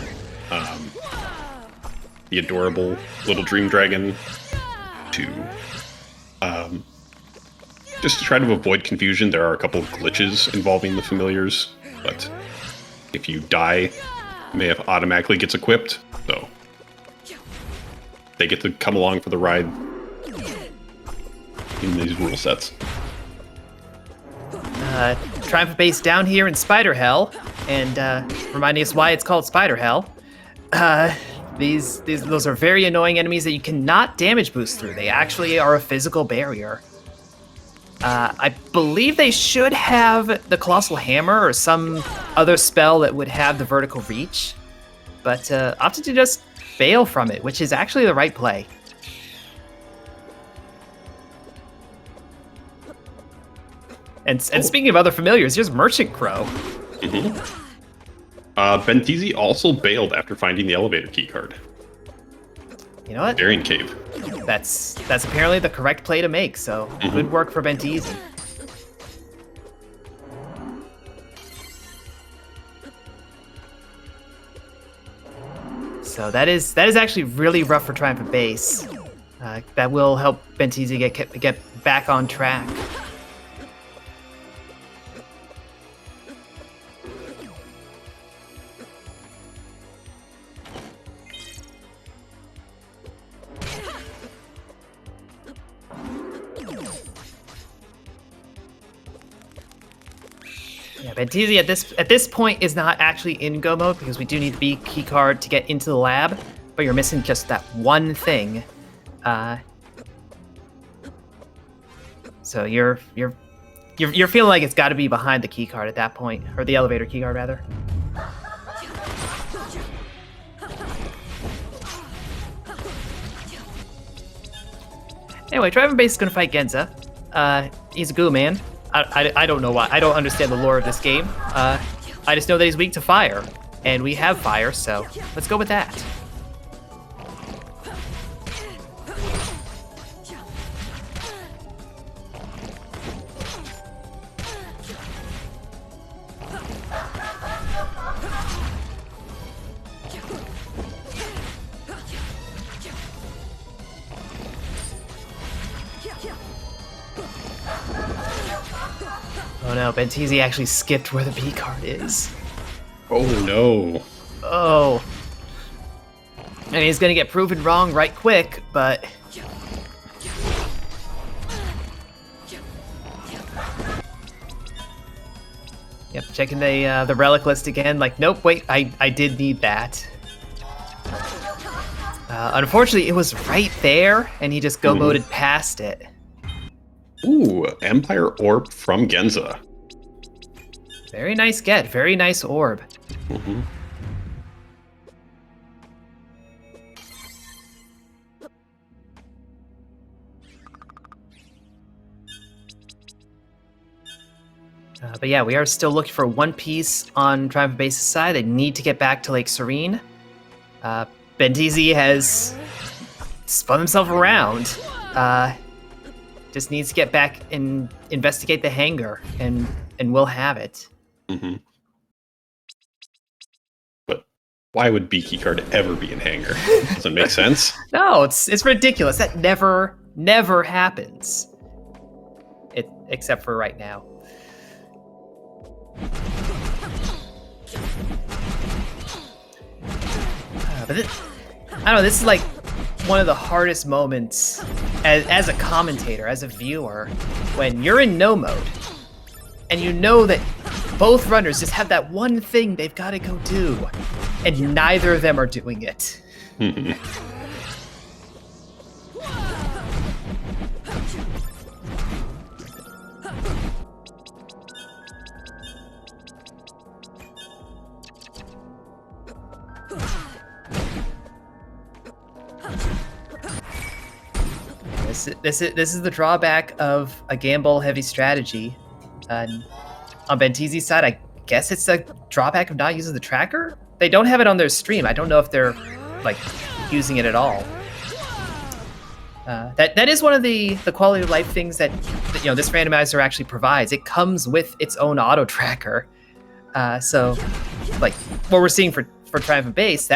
S1: the adorable little dream dragon, to just to try to avoid confusion. There are a couple of glitches involving the familiars, but if you die, Maef automatically gets equipped, so they get to come along for the ride in these rule sets.
S2: TriumphantBass down here in Spider Hell, and reminding us why it's called Spider Hell. Those are very annoying enemies that you cannot damage boost through. They actually are a physical barrier. I believe they should have the Colossal Hammer or some other spell that would have the vertical reach, but opted to just bail from it, which is actually the right play. And speaking of other familiars, here's Merchant Crow.
S1: Mm-hmm. Benteezy also bailed after finding the elevator keycard.
S2: You know what?
S1: Varian Cave.
S2: That's apparently the correct play to make, so good work for Benteezy. So that is actually really rough for TriumphantBass. That will help Benteezy get back on track. Yeah, Benteezy at this point is not actually in go mode because we do need the B key card to get into the lab, but you're missing just that one thing. So you're feeling like it's got to be behind the key card at that point, or the elevator key card rather. Anyway, TriumphantBass is gonna fight Genza. He's a goo man. I don't know why. I don't understand the lore of this game. I just know that he's weak to fire, and we have fire, so let's go with that. Oh no, Benteezy actually skipped where the B card is.
S1: Oh no.
S2: Oh. I mean, he's gonna get proven wrong right quick, but... Yep, checking the relic list again, like, nope, wait, I did need that. Unfortunately, it was right there, and he just go-moded past it.
S1: Ooh, Empire Orb from Genza.
S2: Very nice get. Very nice orb.
S1: Mm-hmm.
S2: But yeah, we are still looking for one piece on TriumphantBass's side. They need to get back to Lake Serene. Benteezy has spun himself around. Just needs to get back and investigate the hangar, and we'll have it.
S1: Mm-hmm. But why would B keycard ever be in hangar? Doesn't make sense.
S2: No, it's ridiculous. That never happens. Except for right now. But I don't know, this is like one of the hardest moments as a commentator, as a viewer, when you're in no mode and you know that both runners just have that one thing they've got to go do, and neither of them are doing it. This is the drawback of a gamble-heavy strategy. On Benteezy's side, I guess it's a drawback of not using the tracker. They don't have it on their stream. I don't know if they're like using it at all. That is one of the quality of life things that this randomizer actually provides. It comes with its own auto tracker. So like what we're seeing for TriumphantBass,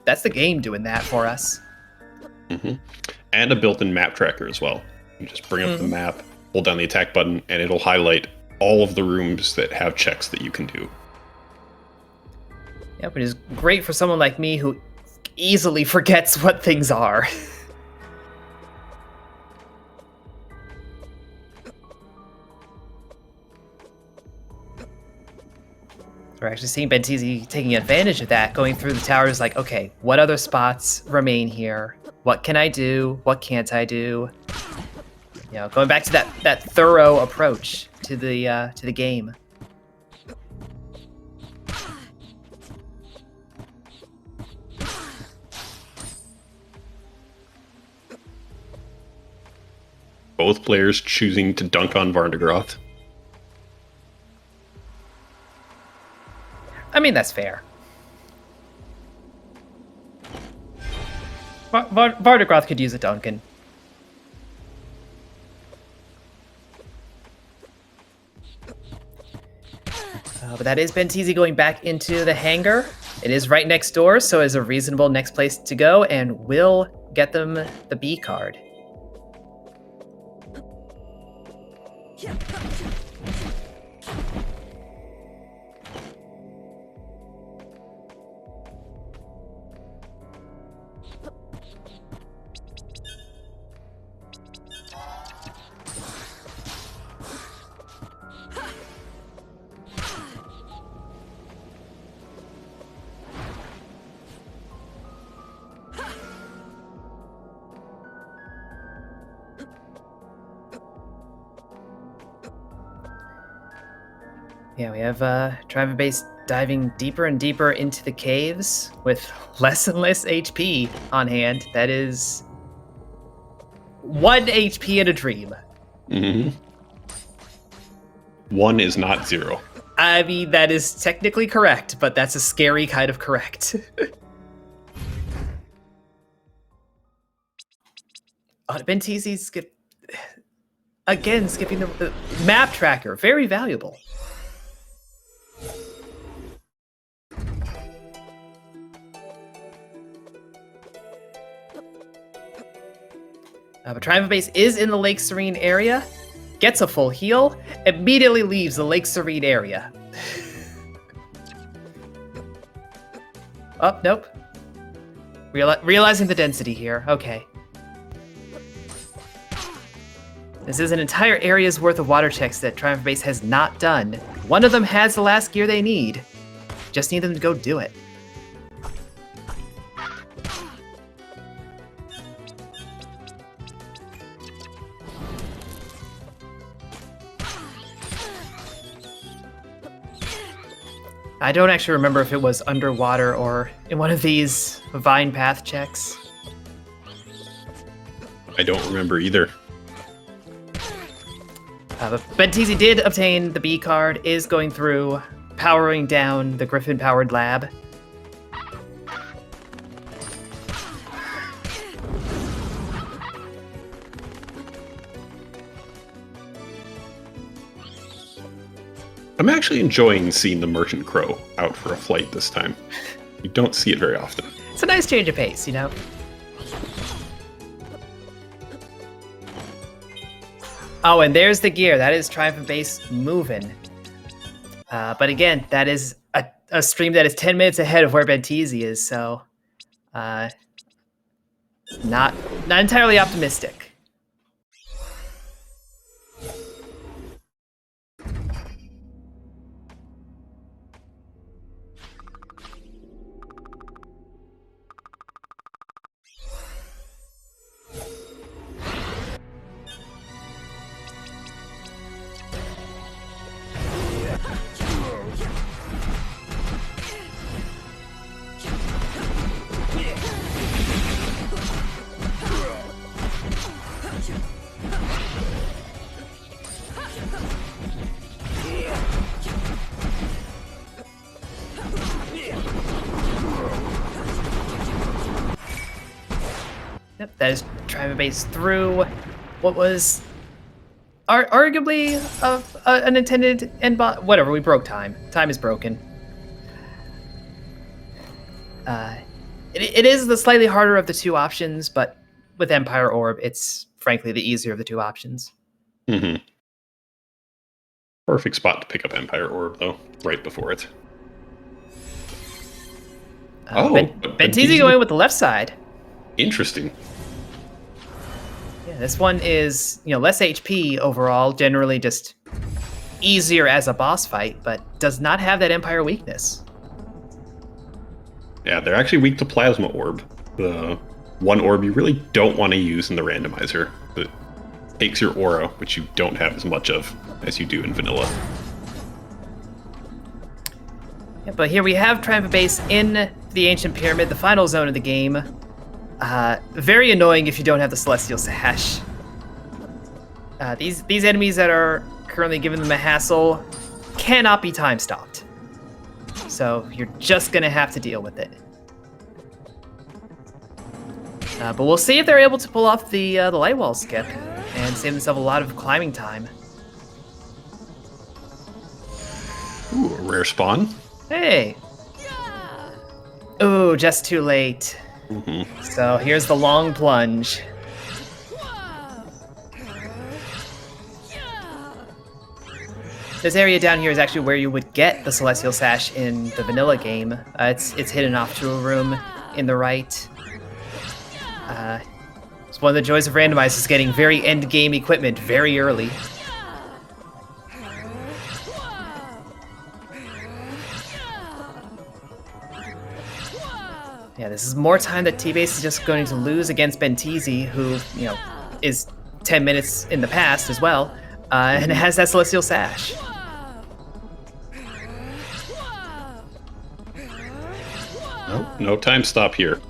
S2: that's the game doing that for us.
S1: Mm-hmm. And a built-in map tracker as well. You just bring up the map, hold down the attack button, and it'll highlight all of the rooms that have checks that you can do.
S2: Yeah, but it's great for someone like me who easily forgets what things are. We're actually seeing Benteezy taking advantage of that, going through the towers like, okay, what other spots remain here? What can I do? What can't I do? Going back to that thorough approach to the game.
S1: Both players choosing to dunk on Varndegroth.
S2: I mean, that's fair. Varndegroth could use a Duncan. But that is Benteezy going back into the hangar. It is right next door, so it's a reasonable next place to go, and will get them the B card. Yeah, we have TriumphantBass diving deeper and deeper into the caves with less and less HP on hand. That is 1 HP in a dream.
S1: Mm-hmm. 1 is not 0.
S2: I mean, that is technically correct, but that's a scary kind of correct. Benteezy skipping the map tracker. Very valuable. But TriumphantBass is in the Lake Serene area, gets a full heal, immediately leaves the Lake Serene area. Oh, nope. Realizing the density here. Okay. This is an entire area's worth of water checks that TriumphantBass has not done. One of them has the last gear they need. Just need them to go do it. I don't actually remember if it was underwater or in one of these vine path checks.
S1: I don't remember either.
S2: But Benteezy did obtain the B card, is going through powering down the Griffin-powered lab.
S1: I'm actually enjoying seeing the Merchant Crow out for a flight this time. You don't see it very often.
S2: It's a nice change of pace, you know? Oh, and there's the gear. That is TriumphantBass moving. But again, that is a stream that is 10 minutes ahead of where Benteezy is, so not entirely optimistic. Yep, that is TriumphantBass through what was arguably an intended end bot. Whatever, we broke time. Time is broken. It is the slightly harder of the two options, but with Empire Orb, it's frankly the easier of the two options.
S1: Mm-hmm. Perfect spot to pick up Empire Orb, though, right before it.
S2: Benteezy going with the left side.
S1: Interesting.
S2: Yeah, this one is, less HP overall, generally just easier as a boss fight, but does not have that Empire weakness.
S1: Yeah, they're actually weak to Plasma Orb. The one orb you really don't want to use in the randomizer. It takes your aura, which you don't have as much of as you do in vanilla.
S2: Yeah, but here we have TriumphantBass in the Ancient Pyramid, the final zone of the game. Very annoying if you don't have the Celestial Sash. These enemies that are currently giving them a hassle cannot be time stopped. So you're just gonna have to deal with it. But we'll see if they're able to pull off the light wall skip and save themselves a lot of climbing time.
S1: Ooh, a rare spawn.
S2: Hey! Ooh, just too late.
S1: Mm-hmm.
S2: So here's the long plunge. This area down here is actually where you would get the Celestial Sash in the vanilla game. It's hidden off to a room in the right. It's one of the joys of randomizers is getting very end game equipment very early. Yeah, this is more time that T-Base is just going to lose against Benteezy, who, is 10 minutes in the past as well, and has that Celestial Sash.
S1: Nope, no time stop here.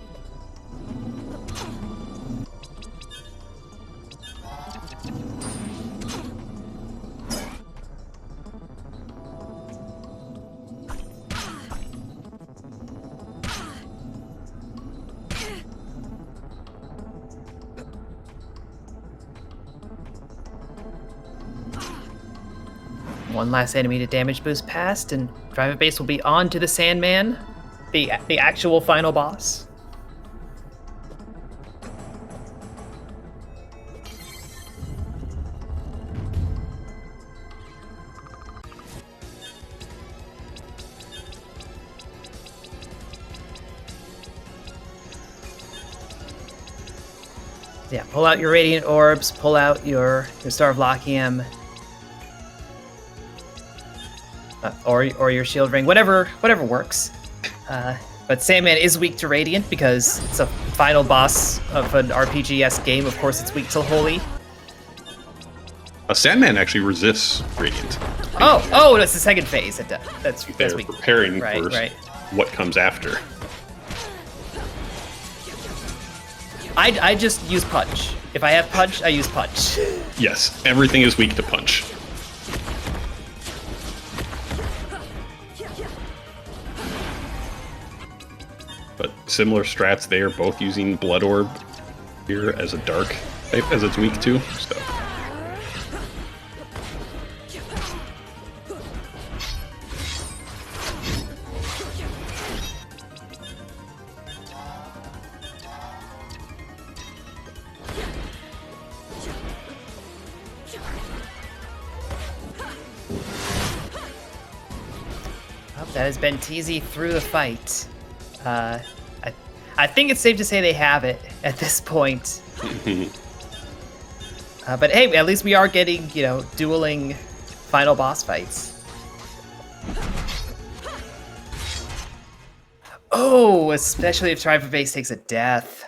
S2: One last enemy to damage boost past, and TriumphantBass will be on to the Sandman, the actual final boss. Yeah, pull out your Radiant Orbs, pull out your Star of Lachiam, or your Shield Ring, whatever works. But Sandman is weak to Radiant because it's a final boss of an RPG-esque game. Of course, it's weak to Holy.
S1: A Sandman actually resists Radiant.
S2: Oh, that's the second phase. That's
S1: They're
S2: weak.
S1: preparing
S2: Right,
S1: for
S2: right.
S1: what comes after.
S2: I just use punch. If I have punch, I use punch.
S1: Yes, everything is weak to punch. But similar strats there, both using Blood Orb here as a dark type, as it's weak to. So.
S2: That has Benteezy through the fight. I think it's safe to say they have it at this point. But hey, at least we are getting, dueling final boss fights. Oh, especially if TriumphantBass takes a death.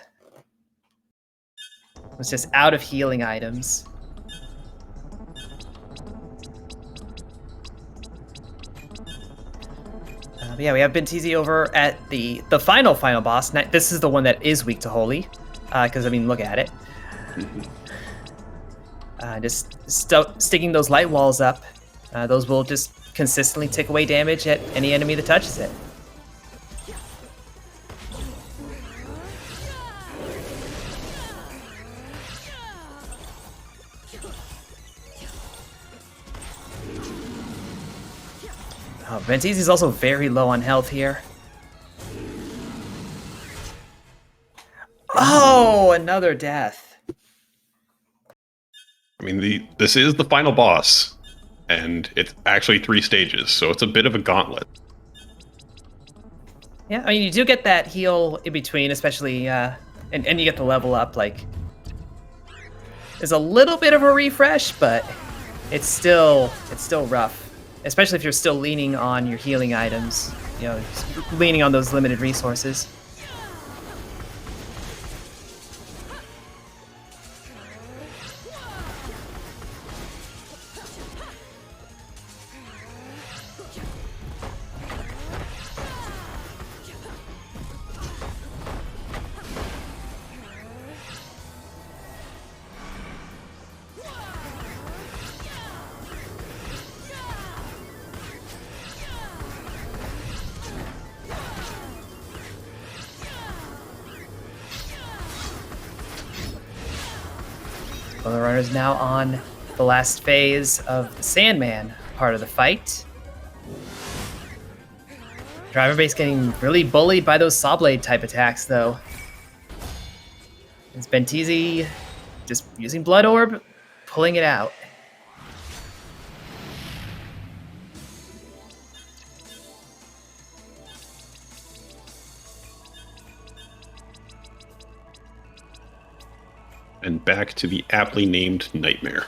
S2: It's just out of healing items. Yeah, we have Benteezy over at the final boss. This is the one that is weak to Holy, because, I mean, look at it. Just sticking those light walls up. Those will just consistently tick away damage at any enemy that touches it. Oh, Benteezy is also very low on health here. Oh, another death.
S1: I mean, this is the final boss, and it's actually 3 stages, so it's a bit of a gauntlet.
S2: Yeah, I mean, you do get that heal in between, especially, and you get the level up, like... There's a little bit of a refresh, but it's still rough. Especially if you're still leaning on your healing items, leaning on those limited resources. Well, the runner's now on the last phase of the Sandman part of the fight. TriumphantBass getting really bullied by those Saw Blade type attacks, though. It's Benteezy just using Blood Orb, pulling it out.
S1: And back to the aptly named Nightmare.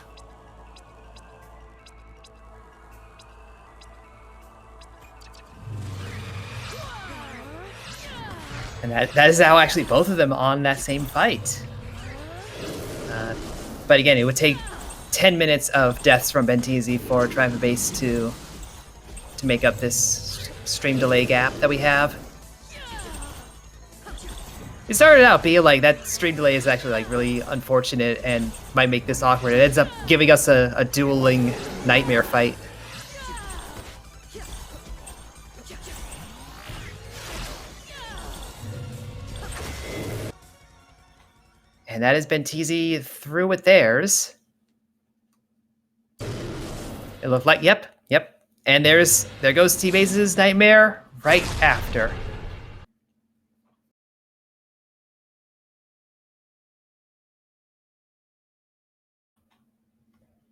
S2: And that is how actually both of them on that same fight. But again, it would take 10 minutes of deaths from Benteezy for TriumphantBass to make up this stream delay gap that we have. It started out being like that stream delay is actually like really unfortunate and might make this awkward. It ends up giving us a dueling nightmare fight. And that has Benteezy through with theirs. It looked like, yep. And there goes T-Base's Nightmare right after.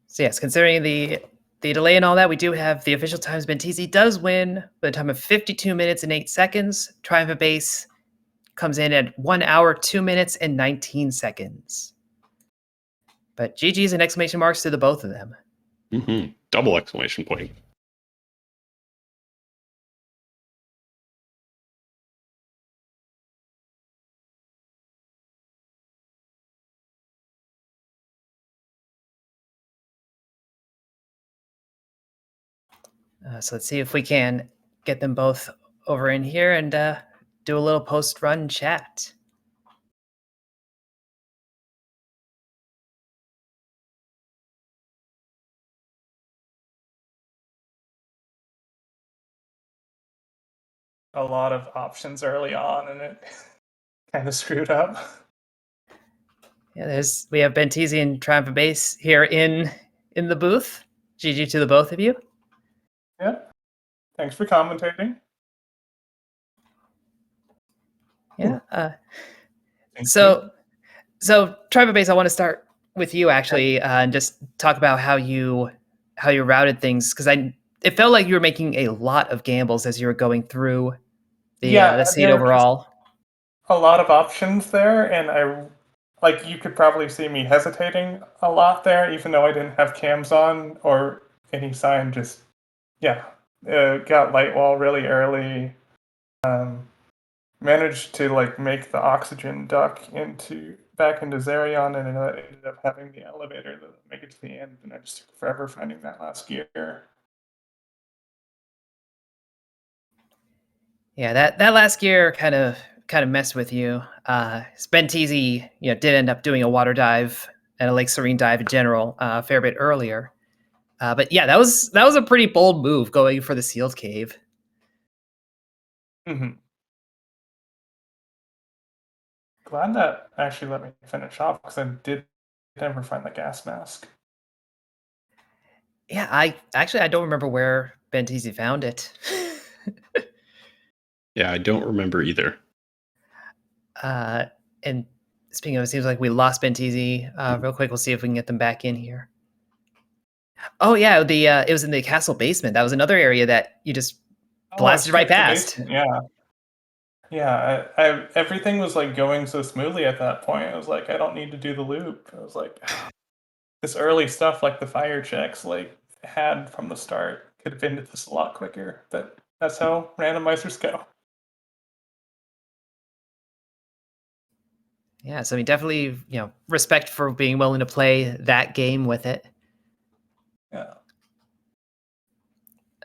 S2: So yes, considering the delay and all that, we do have the official times. Benteezy does win with a time of 52 minutes and 8 seconds. TriumphantBass comes in at 1 hour, 2 minutes, and 19 seconds. But GG's and exclamation marks to the both of them.
S1: Double exclamation point.
S2: So let's see if we can get them both over in here and do a little post-run chat.
S3: A lot of options early on, and it kind of screwed up.
S2: Yeah, we have Benteezy and TriumphantBass here in the booth. GG to the both of you.
S3: Yeah. Thanks for commentating.
S2: Yeah.
S3: Thank
S2: So TriumphantBass, I want to start with you actually, and just talk about how you routed things, because it felt like you were making a lot of gambles as you were going through the seed
S3: there are just
S2: overall.
S3: a lot of options there, and you could probably see me hesitating a lot there, even though I didn't have cams on or any sign. Just got light wall really early. Managed to make the oxygen duck back into Zerion, and it ended up having the elevator to make it to the end, and I just took forever finding that last gear.
S2: Yeah, that last gear kind of messed with you. Benteezy, did end up doing a water dive and a Lake Serene dive in general a fair bit earlier. But yeah, that was a pretty bold move going for the sealed cave.
S3: Mm-hmm. Glad that actually let me finish off, because I did never find the gas mask.
S2: Yeah, I don't remember where Benteezy found it.
S1: Yeah, I don't remember either.
S2: And speaking of, it seems like we lost Benteezy. Real quick, we'll see if we can get them back in here. Oh yeah, it was in the castle basement. That was another area that you just blasted right past.
S3: Yeah, everything was going so smoothly at that point. I was like, I don't need to do the loop. I was like, this early stuff, like the fire checks, had from the start, could have been to this a lot quicker. But that's how randomizers go.
S2: Yeah, so I mean, definitely, respect for being willing to play that game with it.
S3: Yeah.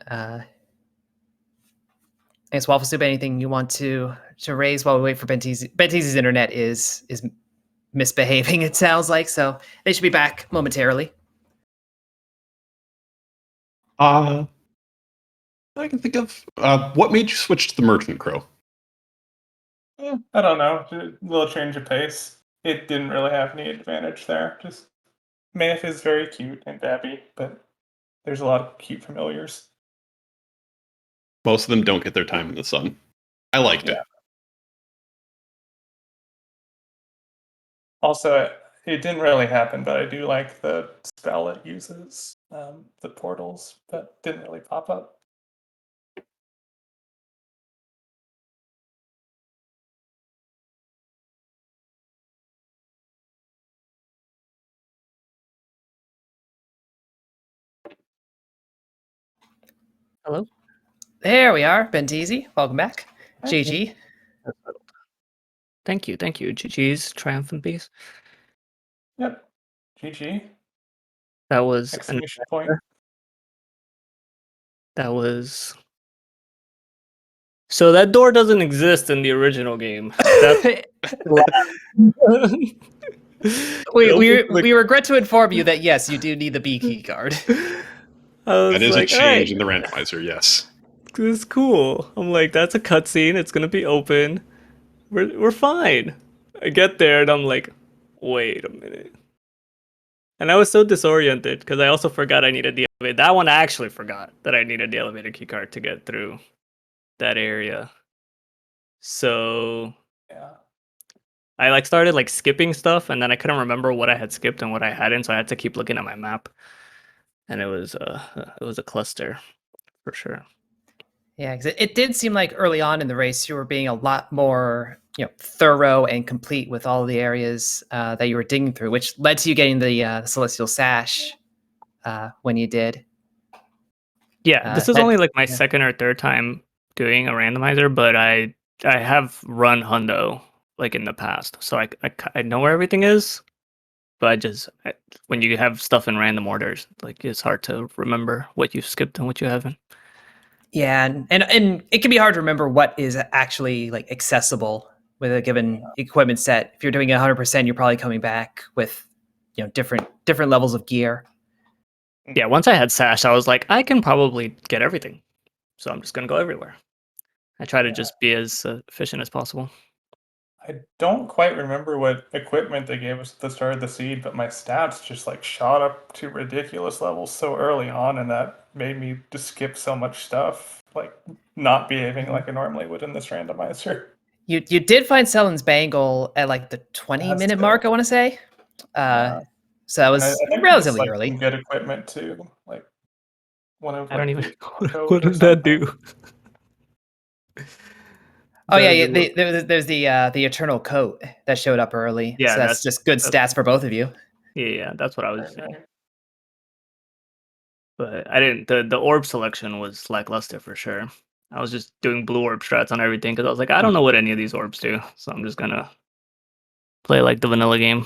S2: I guess Waffle Soup, anything you want to raise while we wait for Benteezy? Benteezy's internet is misbehaving, it sounds like, so they should be back momentarily.
S1: I can think of what made you switch to the Merchant Crow?
S3: I don't know. A little change of pace. It didn't really have any advantage there. Just Math is very cute and babby, but there's a lot of cute familiars.
S1: Most of them don't get their time in the sun. I liked it.
S3: Also, it didn't really happen, but I do like the spell it uses, the portals, but didn't really pop up.
S2: Hello? There we are, Benteezy. Welcome back. GG.
S4: Thank you. GG's TriumphantBass.
S3: Yep. GG.
S4: That was
S3: Exclamation point.
S4: That was. So that door doesn't exist in the original game.
S2: we regret to inform you that yes, you do need the B key card.
S1: That is a change in the randomizer, yes.
S4: This is cool. I'm like, that's a cutscene. It's gonna be open. We're fine. I get there and I'm like, wait a minute. And I was so disoriented because I also forgot I needed the elevator. That one I actually forgot that I needed the elevator keycard to get through that area. So
S3: Yeah.
S4: I started skipping stuff, and then I couldn't remember what I had skipped and what I hadn't, so I had to keep looking at my map. And it was a cluster for sure.
S2: Yeah, because it did seem like early on in the race you were being a lot more thorough and complete with all the areas that you were digging through, which led to you getting the Celestial Sash when you did.
S4: Yeah, this is only my second or third time doing a randomizer, but I have run Hundo in the past, so I know where everything is. But when you have stuff in random orders, it's hard to remember what you've skipped and what you haven't.
S2: Yeah, and it can be hard to remember what is actually like accessible with a given equipment set. If you're doing 100%, you're probably coming back with different levels of gear.
S4: Yeah, once I had Sash, I was like, I can probably get everything, so I'm just gonna go everywhere. I try to just be as efficient as possible.
S3: I don't quite remember what equipment they gave us at the start of the seed, but my stats just like shot up to ridiculous levels so early on, and that made me just skip so much stuff, like not behaving like I normally would in this randomizer.
S2: You did find Sellen's Bangle at like the 20-minute mark, I want to say. So that
S3: And I
S2: was
S3: think
S2: relatively
S3: like
S2: early.
S3: some good equipment too, like one of
S4: I don't even
S3: the
S4: know what does that do.
S2: Oh yeah, there's the Eternal Coat that showed up early.
S4: Yeah,
S2: so that's just good stats for both of you.
S4: Yeah, that's what I was saying.
S3: Right.
S4: But I didn't. The orb selection was lackluster for sure. I was just doing blue orb strats on everything because I was like, I don't know what any of these orbs do, so I'm just gonna play like the vanilla game.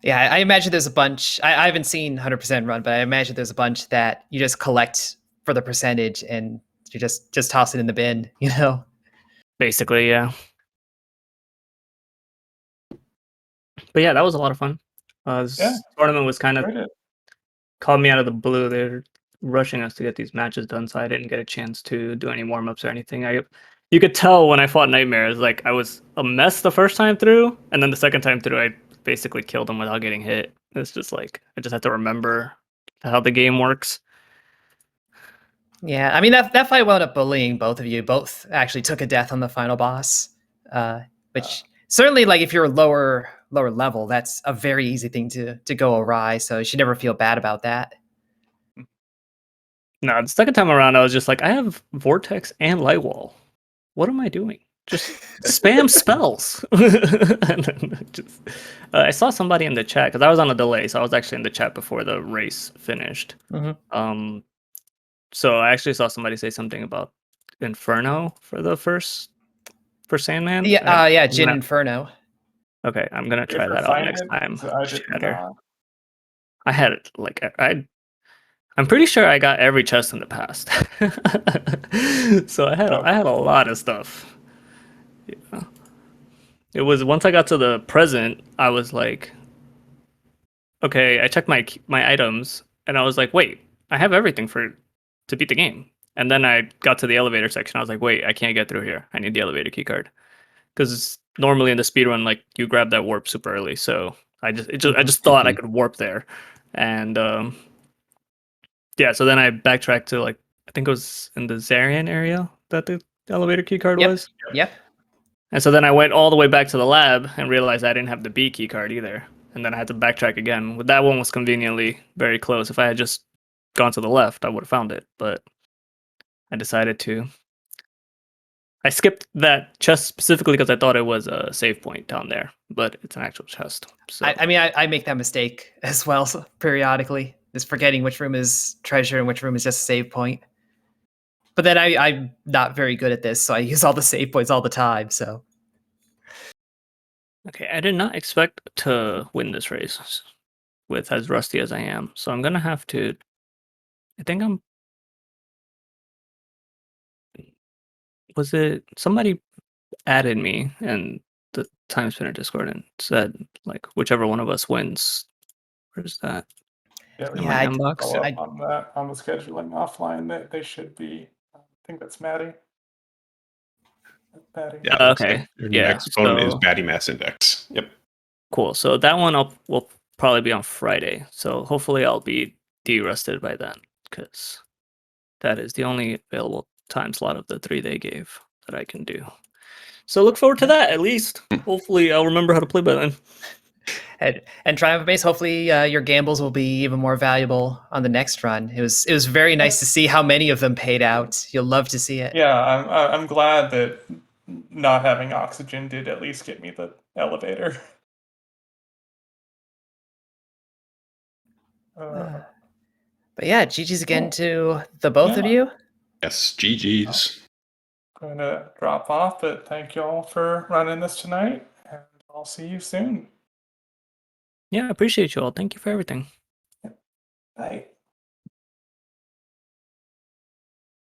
S2: Yeah, I imagine there's a bunch. I haven't seen 100% run, but I imagine there's a bunch that you just collect for the percentage and you just toss it in the bin,
S4: Basically, yeah. But yeah, that was a lot of fun. This tournament was kind of called me out of the blue. They're rushing us to get these matches done, so I didn't get a chance to do any warm-ups or anything. You could tell when I fought Nightmares, like I was a mess the first time through, and then the second time through, I basically killed him without getting hit. It's just like I just have to remember how the game works.
S2: Yeah, I mean that fight wound up bullying both of you. Both actually took a death on the final boss, which certainly, like if you're lower level, that's a very easy thing to go awry. So you should never feel bad about that.
S4: No, the second time around, I was just like, I have Vortex and Light Wall. What am I doing? Just spam spells. And then I saw somebody in the chat because I was on a delay, so I was actually in the chat before the race finished.
S2: Mm-hmm.
S4: So I actually saw somebody say something about Inferno for Sandman.
S2: Yeah, Jin Inferno.
S4: Okay, I'm gonna try that out next time. I had it like I'm pretty sure I got every chest in the past. So I had a lot of stuff. Yeah. It was once I got to the present, I was like, okay, I checked my items and I was like, wait, I have everything to beat the game. And then I got to the elevator section. I was like, wait, I can't get through here. I need the elevator keycard. Because normally in the speedrun, like you grab that warp super early. So I just thought I could warp there. And yeah, so then I backtracked to like I think it was in the Zarian area that the elevator keycard was.
S2: Yep.
S4: And so then I went all the way back to the lab and realized I didn't have the B keycard either. And then I had to backtrack again. That one was conveniently very close. If I had just gone to the left, I would have found it. But I decided to. I skipped that chest specifically because I thought it was a save point down there, but it's an actual chest. So
S2: I mean, I make that mistake as well periodically, is forgetting which room is treasure and which room is just a save point. But then I'm not very good at this, so I use all the save points all the time. So
S4: okay, I did not expect to win this race with as rusty as I am, so I'm gonna have to. I think I'm. Was it somebody added me in the Timespinner Discord and said like whichever one of us wins? Where's that?
S3: Yeah,
S4: in my inbox.
S3: On that on the scheduling offline, they should be. I think that's Maddie.
S1: Yeah.
S4: Okay.
S1: Your
S4: Yeah.
S1: next opponent is Batty Mass Index. Yep.
S4: Cool. So that one will probably be on Friday. So hopefully I'll be de-rusted by then because that is the only available time slot of the 3 they gave that I can do. So look forward to that at least. Hopefully I'll remember how to play by then.
S2: And TriumphantBass, hopefully your gambles will be even more valuable on the next run. It was very nice to see how many of them paid out. You'll love to see it.
S3: Yeah, I'm glad that not having oxygen did at least get me the elevator.
S2: But yeah, GG's again to the both of you.
S1: Yes, GG's.
S3: I'm gonna drop off, but thank you all for running this tonight, and I'll see you soon.
S4: Yeah, I appreciate you all. Thank you for everything.
S3: Bye.